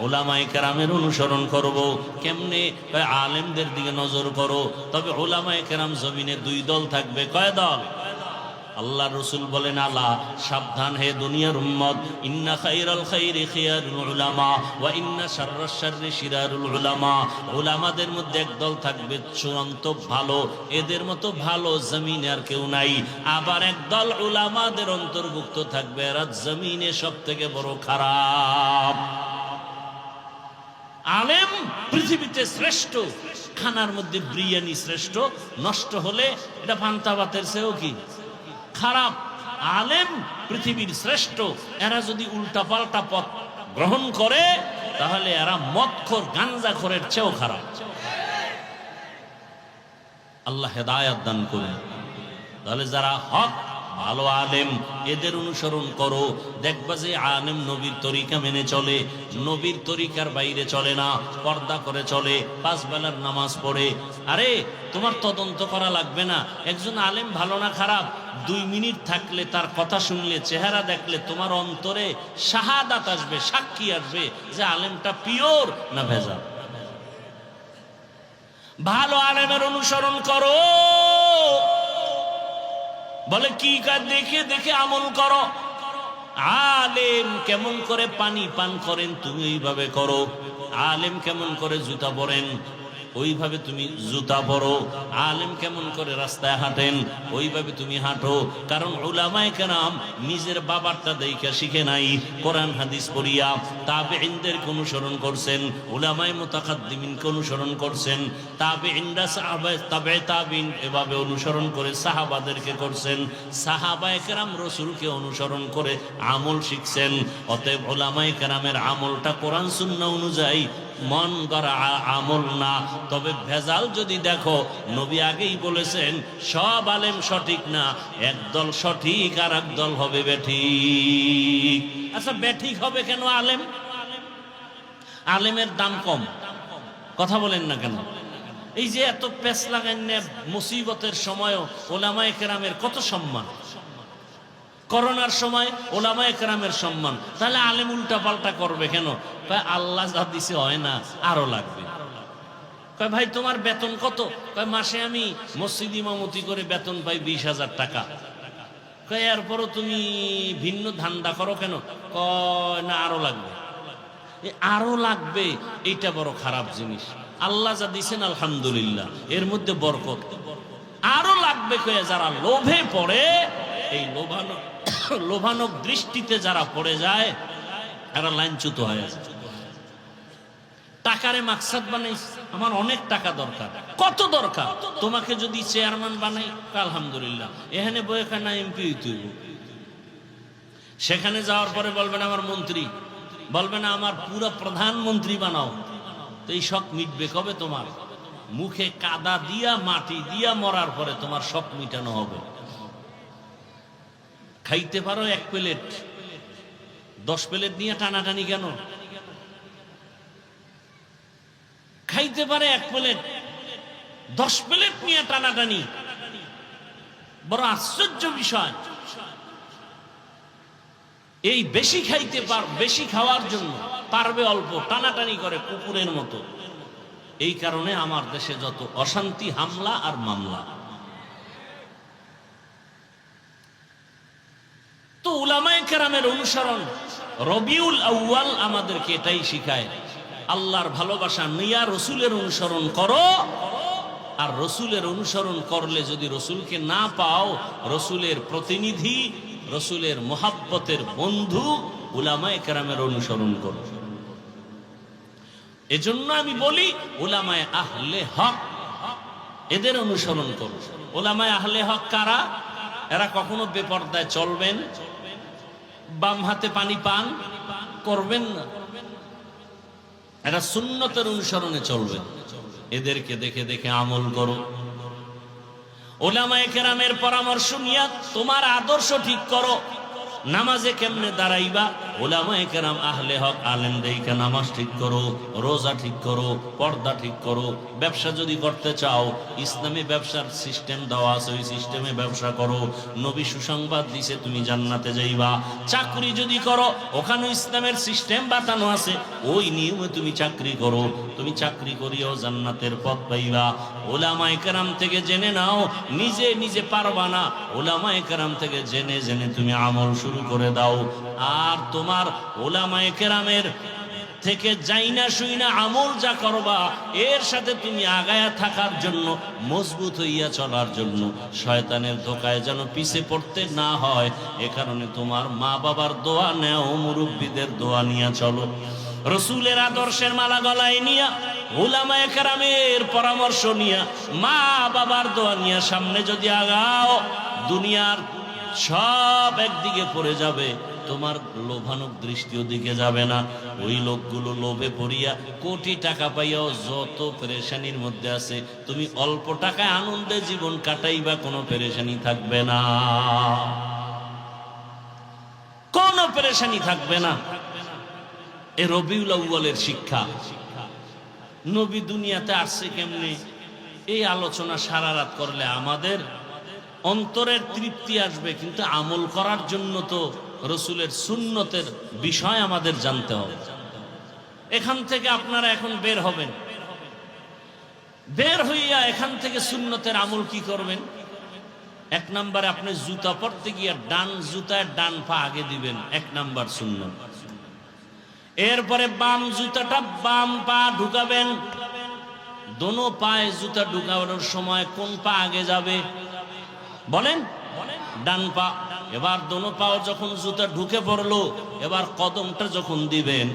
Speaker 1: ওলামায়ে কেরামের অনুসরণ করব। কেমনে? আলেমদের দিকে নজর করো। তবে ওলামায়ে কেরাম জমিনে দুই দল থাকবে। কয় দল? আল্লাহ রসুল বলেন আলা সাবধান হে দুনিয়ার উম্মত, ইন্না খাইরাল খাইরি খিয়ারুল উলামা ওয়া ইন্না শাররাশ শাররি শিরারুল উলামা। উলামাদের মধ্যে একদল থাকবে চূড়ান্ত ভালো, এদের মতো ভালো জমিনে আর কেউ নাই। আবার একদল উলামাদের অন্তর্ভুক্ত থাকবে এরা জমিনে সবথেকে বড় খারাপ। আলেম পৃথিবীতে শ্রেষ্ঠ, খানার মধ্যে বিরিয়ানি শ্রেষ্ঠ, নষ্ট হলে এটা পান্তা ভাতের চেয়েও কি খারাপ। আলেম পৃথিবীর শ্রেষ্ঠ, এরা যদি উল্টাপাল্টা পথ গ্রহণ করে তাহলে এরা মদখোর গাঞ্জাখোরের চেয়েও খারাপ। আল্লাহ হেদায়েত দান করুন। তাহলে যারা হক ভালো আলেম এদের অনুসরণ করো, দেখবা যে আলেম নবীর তরিকা মেনে চলে, নবীর তরিকার বাইরে চলে না, পর্দা করে চলে, 5 বেলার নামাজ পড়ে। আরে তোমার তদন্ত করা লাগবে না একজন আলেম ভালো না খারাপ, 2 মিনিট থাকলে তার কথা শুনলে, চেহারা দেখলে তোমার অন্তরে শাহাদাত আসবে, সাক্ষী আসবে যে আলেমটা পিওর না ভেজাল। ভালো আলেমের অনুসরণ করো। বলে কি কাজ? দেখে দেখে আমল করো। আলেম কেমন করে পানি পান করেন তুমি ওইভাবে করো, আলেম কেমন করে জুতা পরেন ওইভাবে তুমি জুতা পরো, আলেম কেমন করে রাস্তায় হাঁটেন ওইভাবে তুমি হাঁটো। কারণ উলামায়ে কেরাম নিজের বাবারটা দেখে শিখে নাই, কোরআন হাদিস পড়িয়া তাবেঈনদেরকে অনুসরণ করছেন, উলামায়ে মুতাকাদ্দিমিনকে অনুসরণ করছেন, তাবেঈনরা সাহাবায়ে তাবেঈন এভাবে অনুসরণ করে সাহাবাদেরকে করছেন, সাহাবায়ে কেরাম রাসূলকে অনুসরণ করে আমল শিখছেন। অতএব উলামায়ে কেরামের আমলটা কোরআন সুন্নাহ অনুযায়ী মন গড়া আমল না। তবে ভেজাল যদি দেখো, নবী আগেই বলেছেন সব আলেম সঠিক না, একদল সঠিক আর একদল হবে বেঠিক। আচ্ছা বেঠিক হবে কেন? আলেম, আলেমের দাম কম, কথা বলেন না কেন? এই যে এত পেছ লাগান মুসিবতের সময়ও উলামায়ে কেরামের কত সম্মান, করোনার সময় উলামায়ে কেরামের সম্মান, তাহলে আলেম উল্টা পাল্টা করবে কেন? আল্লাহ যা দিছে হয় না, আরো লাগবে। কয় ভাই তোমার বেতন কত? কয় মাসে আমি মসজিদ ইমামতি করে বেতন পাই 20,000 টাকা। কয় এরপরও তুমি ভিন্ন ধান্দা করো কেন? কয় না আরো লাগবে। আরো লাগবে এইটা বড় খারাপ জিনিস। আল্লাহ যা দিছেন আলহামদুলিল্লাহ, এর মধ্যে বরকত। আরো লাগবে কয়ে যারা লোভে পড়ে, এই লোভানক দৃষ্টিতে যারা পড়ে যায় এরা লাইনচ্যুত হয়ে যায়। টাকারে মাকসাদ বানাই, আমার অনেক টাকা দরকার। কত দরকার? তোমাকে যদি চেয়ারম্যান বানাই আলহামদুলিল্লাহ, এখানে বইখানে না এমপি হইতে হইব। সেখানে যাওয়ার পরে বলবে না আমার মন্ত্রী, বলবে না আমার পুরো প্রধানমন্ত্রী বানাও। তো এই শখ মিটবে কবে? তোমার মুখে কাদা দিয়া মাটি দিয়া মরার পরে তোমার শখ মিটানো হবে। খাইতে পারো 1 প্লেট, 10 প্লেট নিয়ে টানাটানি কেন? খাইতে পারে 1 প্লেট, 10 প্লেট নিয়ে টানাটানি, বড় আশ্চর্য বিষয়। এই বেশি খাইতে বেশি খাওয়ার জন্য পারবে অল্প, টানাটানি করে কুকুরের মতো। এই কারণে আমার দেশে যত অশান্তি, হামলা আর মামলা। তো উলামায়ে কেরামের অনুসরণ, রবিউল আউয়াল আমাদেরকে এটাই শিখায়, আল্লাহর ভালোবাসা নিয়া রসুলের অনুসরণ করো। আর রসুলের অনুসরণ করলে যদি রসুলকে না পাও, রসুলের প্রতিনিধি, রসুলের মোহাব্বতের বন্ধু উলামায়ে কেরামের অনুসরণ করো। এজন্য আমি বলি উলামায়ে আহলে হক, এদের অনুসরণ করো। উলামায়ে আহলে হক কারা? এরা কখনো বেপরদায় চলবেন, বাম হাতে পানি পান করবেন না, এরা সুন্নতের অনুসরণে চলবেন। এদেরকে দেখে দেখে আমল করো। উলামায়ে কেরামের পরামর্শ নিয়ে তোমার আদর্শ ঠিক করো। নামাজে কেমনে দাঁড়াইবা, উলামায়ে কেরাম আহলে হক আলেম দেইকা নামাজ ঠিক করো, রোজা ঠিক করো, পর্দা ঠিক করো। ব্যবসা যদি করতে চাও, ইসলামী ব্যবসার সিস্টেম দেওয়া আছে, ওই সিস্টেমে ব্যবসা করো। নবী সুসংবাদ দিছে তুমি জান্নাতে যাইবা। চাকরি যদি করো, ওখানে ইসলামের সিস্টেম বাতানো আছে, ওই নিয়মে তুমি চাকরি করো। তুমি চাকরি করিও জান্নাতের পথ পাইবা। উলামায়ে কেরাম থেকে জেনে নাও, নিজে নিজে পারবা না, উলামায়ে কেরাম থেকে জেনে জেনে তুমি আমল শুরু করে দাও। আর তোমার উলামায়ে কেরামের থেকে যাইনা শুইনা আমল যা করবা, এর সাথে তুমি আগায়া থাকার জন্য, মজবুত হইয়া চলার জন্য, শয়তানের ধোকায় যেন পিছে পড়তে না হয়, এ কারণে তোমার মা বাবার দোয়া নেও, মুরব্বীদের দোয়া নিয়ে চলো। রসুলের আদর্শের মালা গলায় নিয়া, উলামায়ে কেরামের পরামর্শ নিয়া, মা বাবার দোয়া নিয়া সামনে যদি আগাও, দুনিয়ার সব একদিকে পড়ে যাবে, তোমার লোভানুক দৃষ্টিও দিকে যাবে না। ওই লোকগুলো লোভে পড়িয়া কোটি টাকা পাইয়াও যত পেরেশানির মধ্যে আছে, তুমি অল্প টাকায় আনন্দে জীবন কাটাইবা, কোনো পেরেশানি থাকবে না, কোনো পেরেশানি থাকবে না। এ রবিউল আউয়ালের শিক্ষা। নবী দুনিয়াতে আসছে কেমনে, এই আলোচনা সারা রাত করলে আমাদের অন্তরের তৃপ্তি আসবে, কিন্তু আমল করার জন্য তো রসুলের সুন্নতের বিষয় আমাদের জানতে হবে। এখান থেকে আপনারা এখন বের হবেন, বের হইয়া এখান থেকে সুন্নতের আমল কি করবেন? এক নম্বরে আপনি জুতা পরতে গিয়া ডান জুতায় ডান পা আগে দিবেন, এক নাম্বার সুন্নত। এরপরে বাম জুতাটা বাম পা ঢুকাবেন। দোনো পায়ে জুতা ঢুকানোর সময় কোন পা আগে যাবে বলেন? ডান পা। এবার দোনো পাও যখন জুতা ঢুকে পড়লো, এবার কদমটা যখন দিবেন,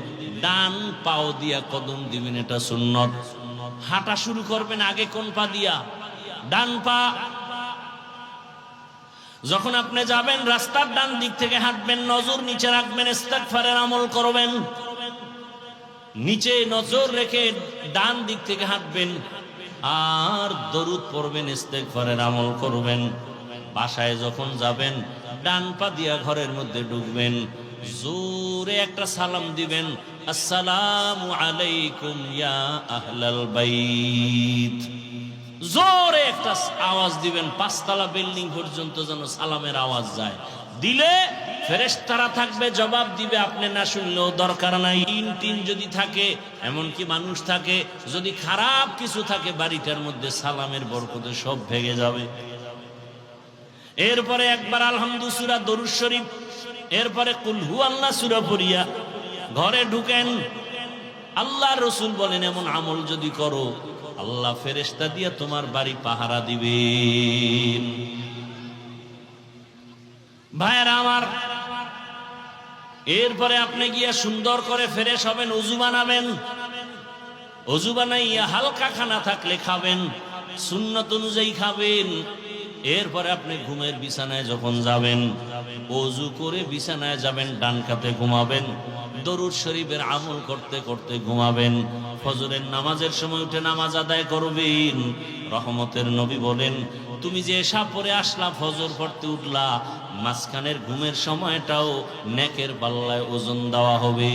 Speaker 1: ডান পাও দিয়া কদম দিবেন, এটা সুন্নত। হাঁটা শুরু করবেন আগে কোন পা দিয়া? ডান পা। যখন আপনি যাবেন রাস্তার ডান দিক থেকে হাঁটবেন, নজর নিচে রাখবেন, ইস্তিগফারের আমল করবেন, নিচে নজর রেখে ডান দিক থেকে হাঁটবেন, আর দরুদ পড়বেন, ইস্তিগফারের আমল করবেন। বাসায় যখন যাবেন ডান পা দিয়া ঘরের মধ্যে ঢুকবেন, জোরে একটা সালাম দিবেন, আসসালামু আলাইকুম ইয়া আহলাল বাইত। জোরে একটা আওয়াজ দিবেন, 5 তলা বিল্ডিং পর্যন্ত যেন সালামের আওয়াজ যায়। দিলে ফেরেশতারা থাকবে, জবাব দিবে, আপনি না শুনলেও দরকার নাই। টিন যদি থাকে, এমনকি মানুষ থাকে, যদি খারাপ কিছু থাকে বাড়িটার মধ্যে, সালামের বরকতে সব ভেঙে যাবে। এরপরে একবার আলহামদু সূরা, দরুদ শরীফ, এরপরে কুল হু আল্লাহ সূরা পড়িয়া ঘরে ঢুকেন। আল্লাহ রসুল বলেন, এমন আমল যদি করো, আল্লাহ ফেরেশতা দিয়া তোমার বাড়ি পাহারা দিবেন। ভাইরা আমার, এরপরে আপনি গিয়া সুন্দর করে ফ্রেশ হবেন, ওযু বানাবেন। ওযু বানাইয়া হালকা খানা থাকলে খাবেন, সুন্নত অনুযায়ী খাবেন। এরপরে আপনি ঘুমের বিছানায় যখন যাবেন, ওযু করে বিছানায় যাবেন, ডান কাতে ঘুমাবেন, দরুদ শরীফের আমল করতে করতে ঘুমাবেন। ফজরের নামাজের সময় উঠে নামাজ আদায় করবেন। রহমতের নবী বলেন, তুমি যে এশা পড়ে আসলা, ফজর পড়তে উঠলা, মাঝখানের ঘুমের সময়টাও নেকের পাল্লায় ওজন দেওয়া হবে।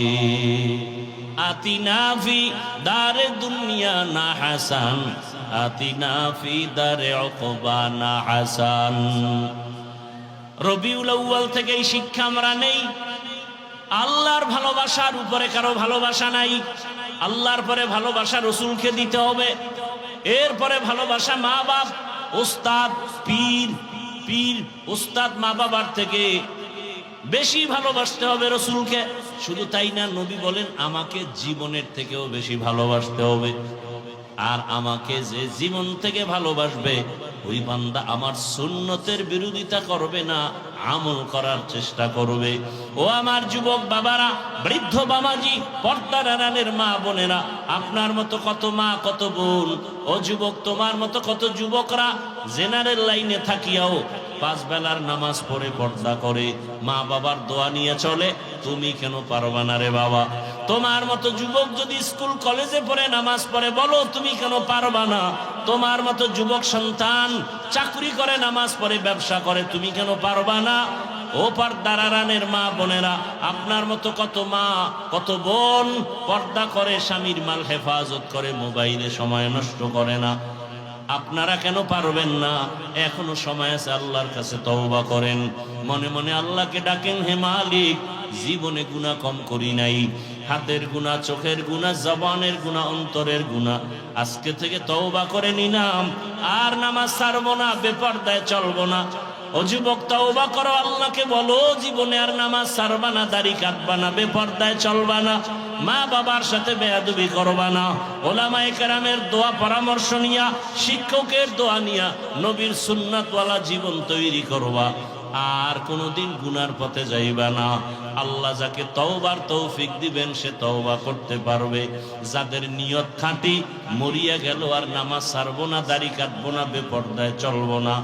Speaker 1: আতিনা ফি দারে দুনিয়া না হাসান, আতিনা ফি দারে উকবা না হাসান। রবিউল আউয়াল থেকে এই শিক্ষা আমরা নেই। আল্লাহর ভালোবাসার উপরে কারো ভালোবাসা নাই। আল্লাহর পরে ভালোবাসা রসুলকে দিতে হবে, এরপরে ভালোবাসা মা বাপ, ওস্তাদ, পীর। পীর ওস্তাদ মা বাবার থেকে বেশি ভালোবাসতে হবে রসুলকে। শুধু তাই না, নবী বলেন আমাকে জীবনের থেকেও বেশি ভালোবাসতে হবে। আর আমাকে যে জীবন থেকে ভালোবাসবে ওই বান্দা আমার সুন্নতের বিরোধিতা করবে না, আমল করার চেষ্টা করবে। ও আমার যুবক বাবারা, বৃদ্ধ বাবাজি, পর্দার আড়ালের মা বোনেরা, আপনার মতো কত মা কত বোন, ও যুবক তোমার মতো কত যুবকরা জেনারেল লাইনে থাকিয়াও 5 বেলার নামাজ পড়ে পর্দা করে মা বাবার দোয়া নিয়ে চলে। তুমি কেন পারবা না রে বাবা? তোমার মতো যুবক যদি স্কুল কলেজে পড়ে নামাজ পড়ে, বলো তুমি কেন পারবা না? তোমার মতো যুবক সন্তান চাকরি করে নামাজ পড়ে ব্যবসা করে, তুমি কেন পারবা না? ও পর্দার আড়ালের মা বোনেরা, আপনার মতো কত মা কত বোন পর্দা করে, স্বামীর মাল হেফাজত করে, মোবাইলে সময় নষ্ট করে না। আপনারা কেন পারবেন না? এখনো সময় আছে, আল্লাহর কাছে তওবা করেন, মনে মনে আল্লাহকে ডাকেন, হে মালিক, জীবনে গুনাহ কম করি নাই, হাতের গুনাহ, চোখের গুনাহ, জবানের গুনাহ, অন্তরের গুনাহ, আজকে থেকে তওবা করে নিলাম, আর নামাজ ছাড়বো না, বেপরদায় চলবো না। ও যুবক, তওবা করো, আল্লাহকে বলো জীবনে আর নামাজ ছাড়বা না, দাড়ি কাটবা না, বেপরদায় চলবা না, মা বাবার সাথে বেয়াদবি করবা না, ওলামায়ে কেরামের দোয়া পরামর্শ নিয়া, শিক্ষকের দোয়া নিয়া নবীর সুন্নাতওয়ালা জীবন তৈরি করবা, আর কোনোদিন গুনার পথে যাইবা না। আল্লাহ যাকে তওবার তৌফিক দিবেন সে তওবা করতে পারবে। যাদের নিয়ত খাঁটি, মরিয়া গেল আর নামাজ ছাড়বো না, দাড়ি কাটবো না, বেপরদায় চলবো না,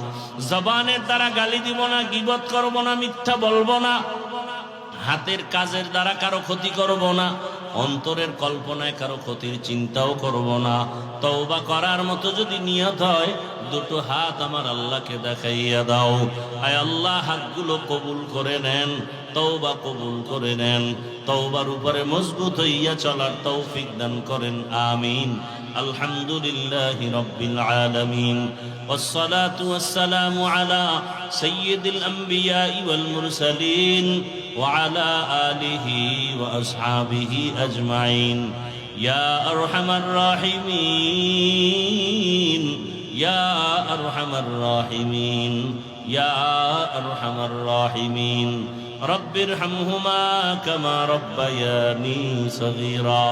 Speaker 1: জবানের দ্বারা গালি দিব না, গীবত করবো না, মিথ্যা বলবো না, হাতের কাজের দ্বারা কারো ক্ষতি করব না, অন্তরের কল্পনায় কারো ক্ষতির চিন্তাও করব না। তওবা করার মতো যদি নিয়ত হয়, দুটো হাত আমার আল্লাহকে দেখাইয়া দাও। আয় আল্লাহ, হাতগুলো কবুল করে নেন, তওবা কবুল করে নেন, তওবার উপরে মজবুত হইয়া চলার তৌফিক দান করেন, আমিন। আলহামদুলিল্লাহি রাব্বিল আলামিন, والصلاة والسلام على سيد الأنبياء والمرسلين وعلى آله وأصحابه أجمعين. يا أرحم الراحمين، يا أرحم الراحمين، يا أرحم الراحمين، رب ارحمهما كما ربياني صغيرا.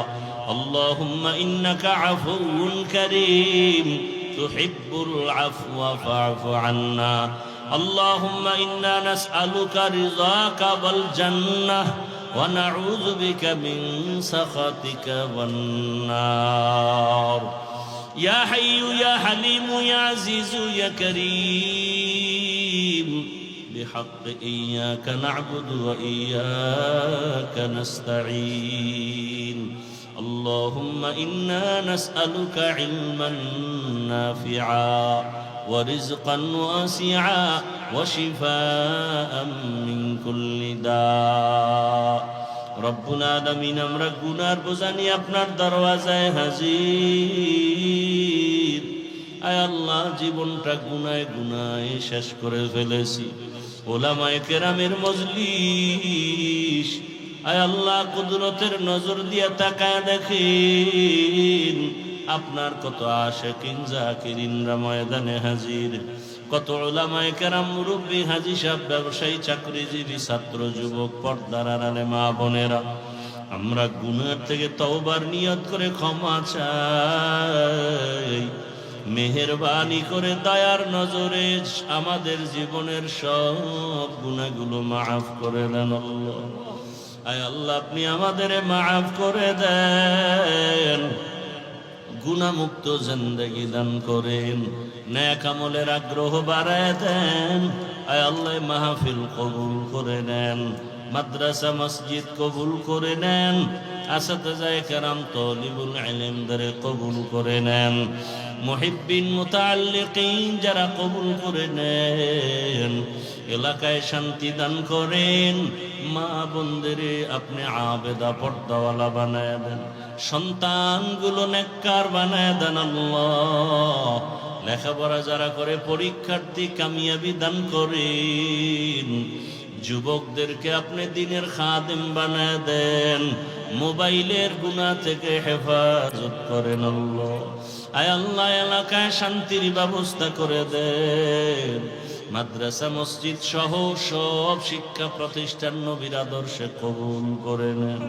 Speaker 1: اللهم إنك عفو كريم تحب العفو فاعف عنا. اللهم إنا نسألك رضاك والجنة ونعوذ بك من سخطك والنار. يا حي يا حليم يا عزيز يا كريم، بحق إياك نعبد وإياك نستعين. اللهم إنا نسألك علما نافعا ورزقا واسعا وشفاء من كل داء. رب العالمين, আমরা গুনার বোঝা নিয়ে আপনার দরওয়াজায় হাজির। আয় আল্লাহ, জীবনটা গুনায় গুনায় শেষ করে ফেলেছি। ওলামায়ে কেরামের মজলিস, আয় আল্লাহ, কুদরতের নজর দিয়ে তাকায় দেখেন, আপনার কত আশিকিন জাকিরিনরা ময়দানে হাজির, কত উলামায়ে কেরাম, মুরব্বী, হাজী সাহেব, ব্যবসায়ী, চাকরিজীবী, ছাত্র, যুবক, পর্দার আড়ালে মা বোনেরা, আমরা গুনার থেকে তওবার নিয়ত করে ক্ষমা চাই। মেহেরবানি করে দয়ার নজরে আমাদের জীবনের সব গুনাহগুলো মাফ করে দেন আল্লাহ। আয় আল্লাহ, আপনি আমাদের মাফ করে দেন, গুনাহমুক্ত জিন্দেগি দান করেন, নেক আমলের আগ্রহ বাড়ায় দেন। আয় আল্লাহ, মাহফিল কবুল করে নেন, মাদ্রাসা মসজিদ কবুল করে নেন, আসাতিজায়ে কেরাম, তালিবুল ইলমদের কবুল করে নেন, মুহিব্বিন মুতাআল্লিকিন যারা কবুল করে নেন, এলাকায় শান্তি দান করেন, মা বোনদেরে আপনি আবেদা পর্দাওয়ালা বানায় দেন, সন্তানগুলো নেককার বানায় দেন আল্লাহ। লেখাপড়া যারা করে পরীক্ষার্থী কামিয়াবি দান করেন, যুবকদেরকে আপনি দিনের খাদেম বানায় দেন, মোবাইলের গুনাহ থেকে হেফাজত করেন আল্লাহ। আয় আল্লাহ, এলাকায় শান্তির ব্যবস্থা করে দেন। মাদ্রাসা মসজিদ সহ সব শিক্ষা প্রতিষ্ঠান নবীর আদর্শে কবুল করে নেন।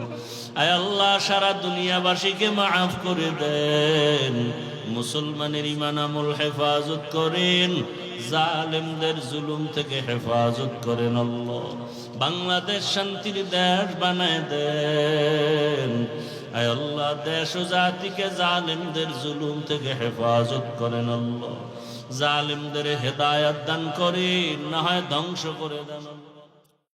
Speaker 1: আয় আল্লাহ, সারা দুনিয়াবাসীকে মাফ করে দেন। মুসলমানের ঈমান আমল হেফাজত করেন, জালেমদের জুলুম থেকে হেফাজত করেন আল্লাহ। বাংলাদেশ শান্তির দেশ বানায় দেন। আয় আল্লাহ, দেশ ও জাতিকে জালেমদের জুলুম থেকে হেফাজত করেন আল্লাহ। জালেমদের হেদায়াত দান করেন, না হয় ধ্বংস করে দেন।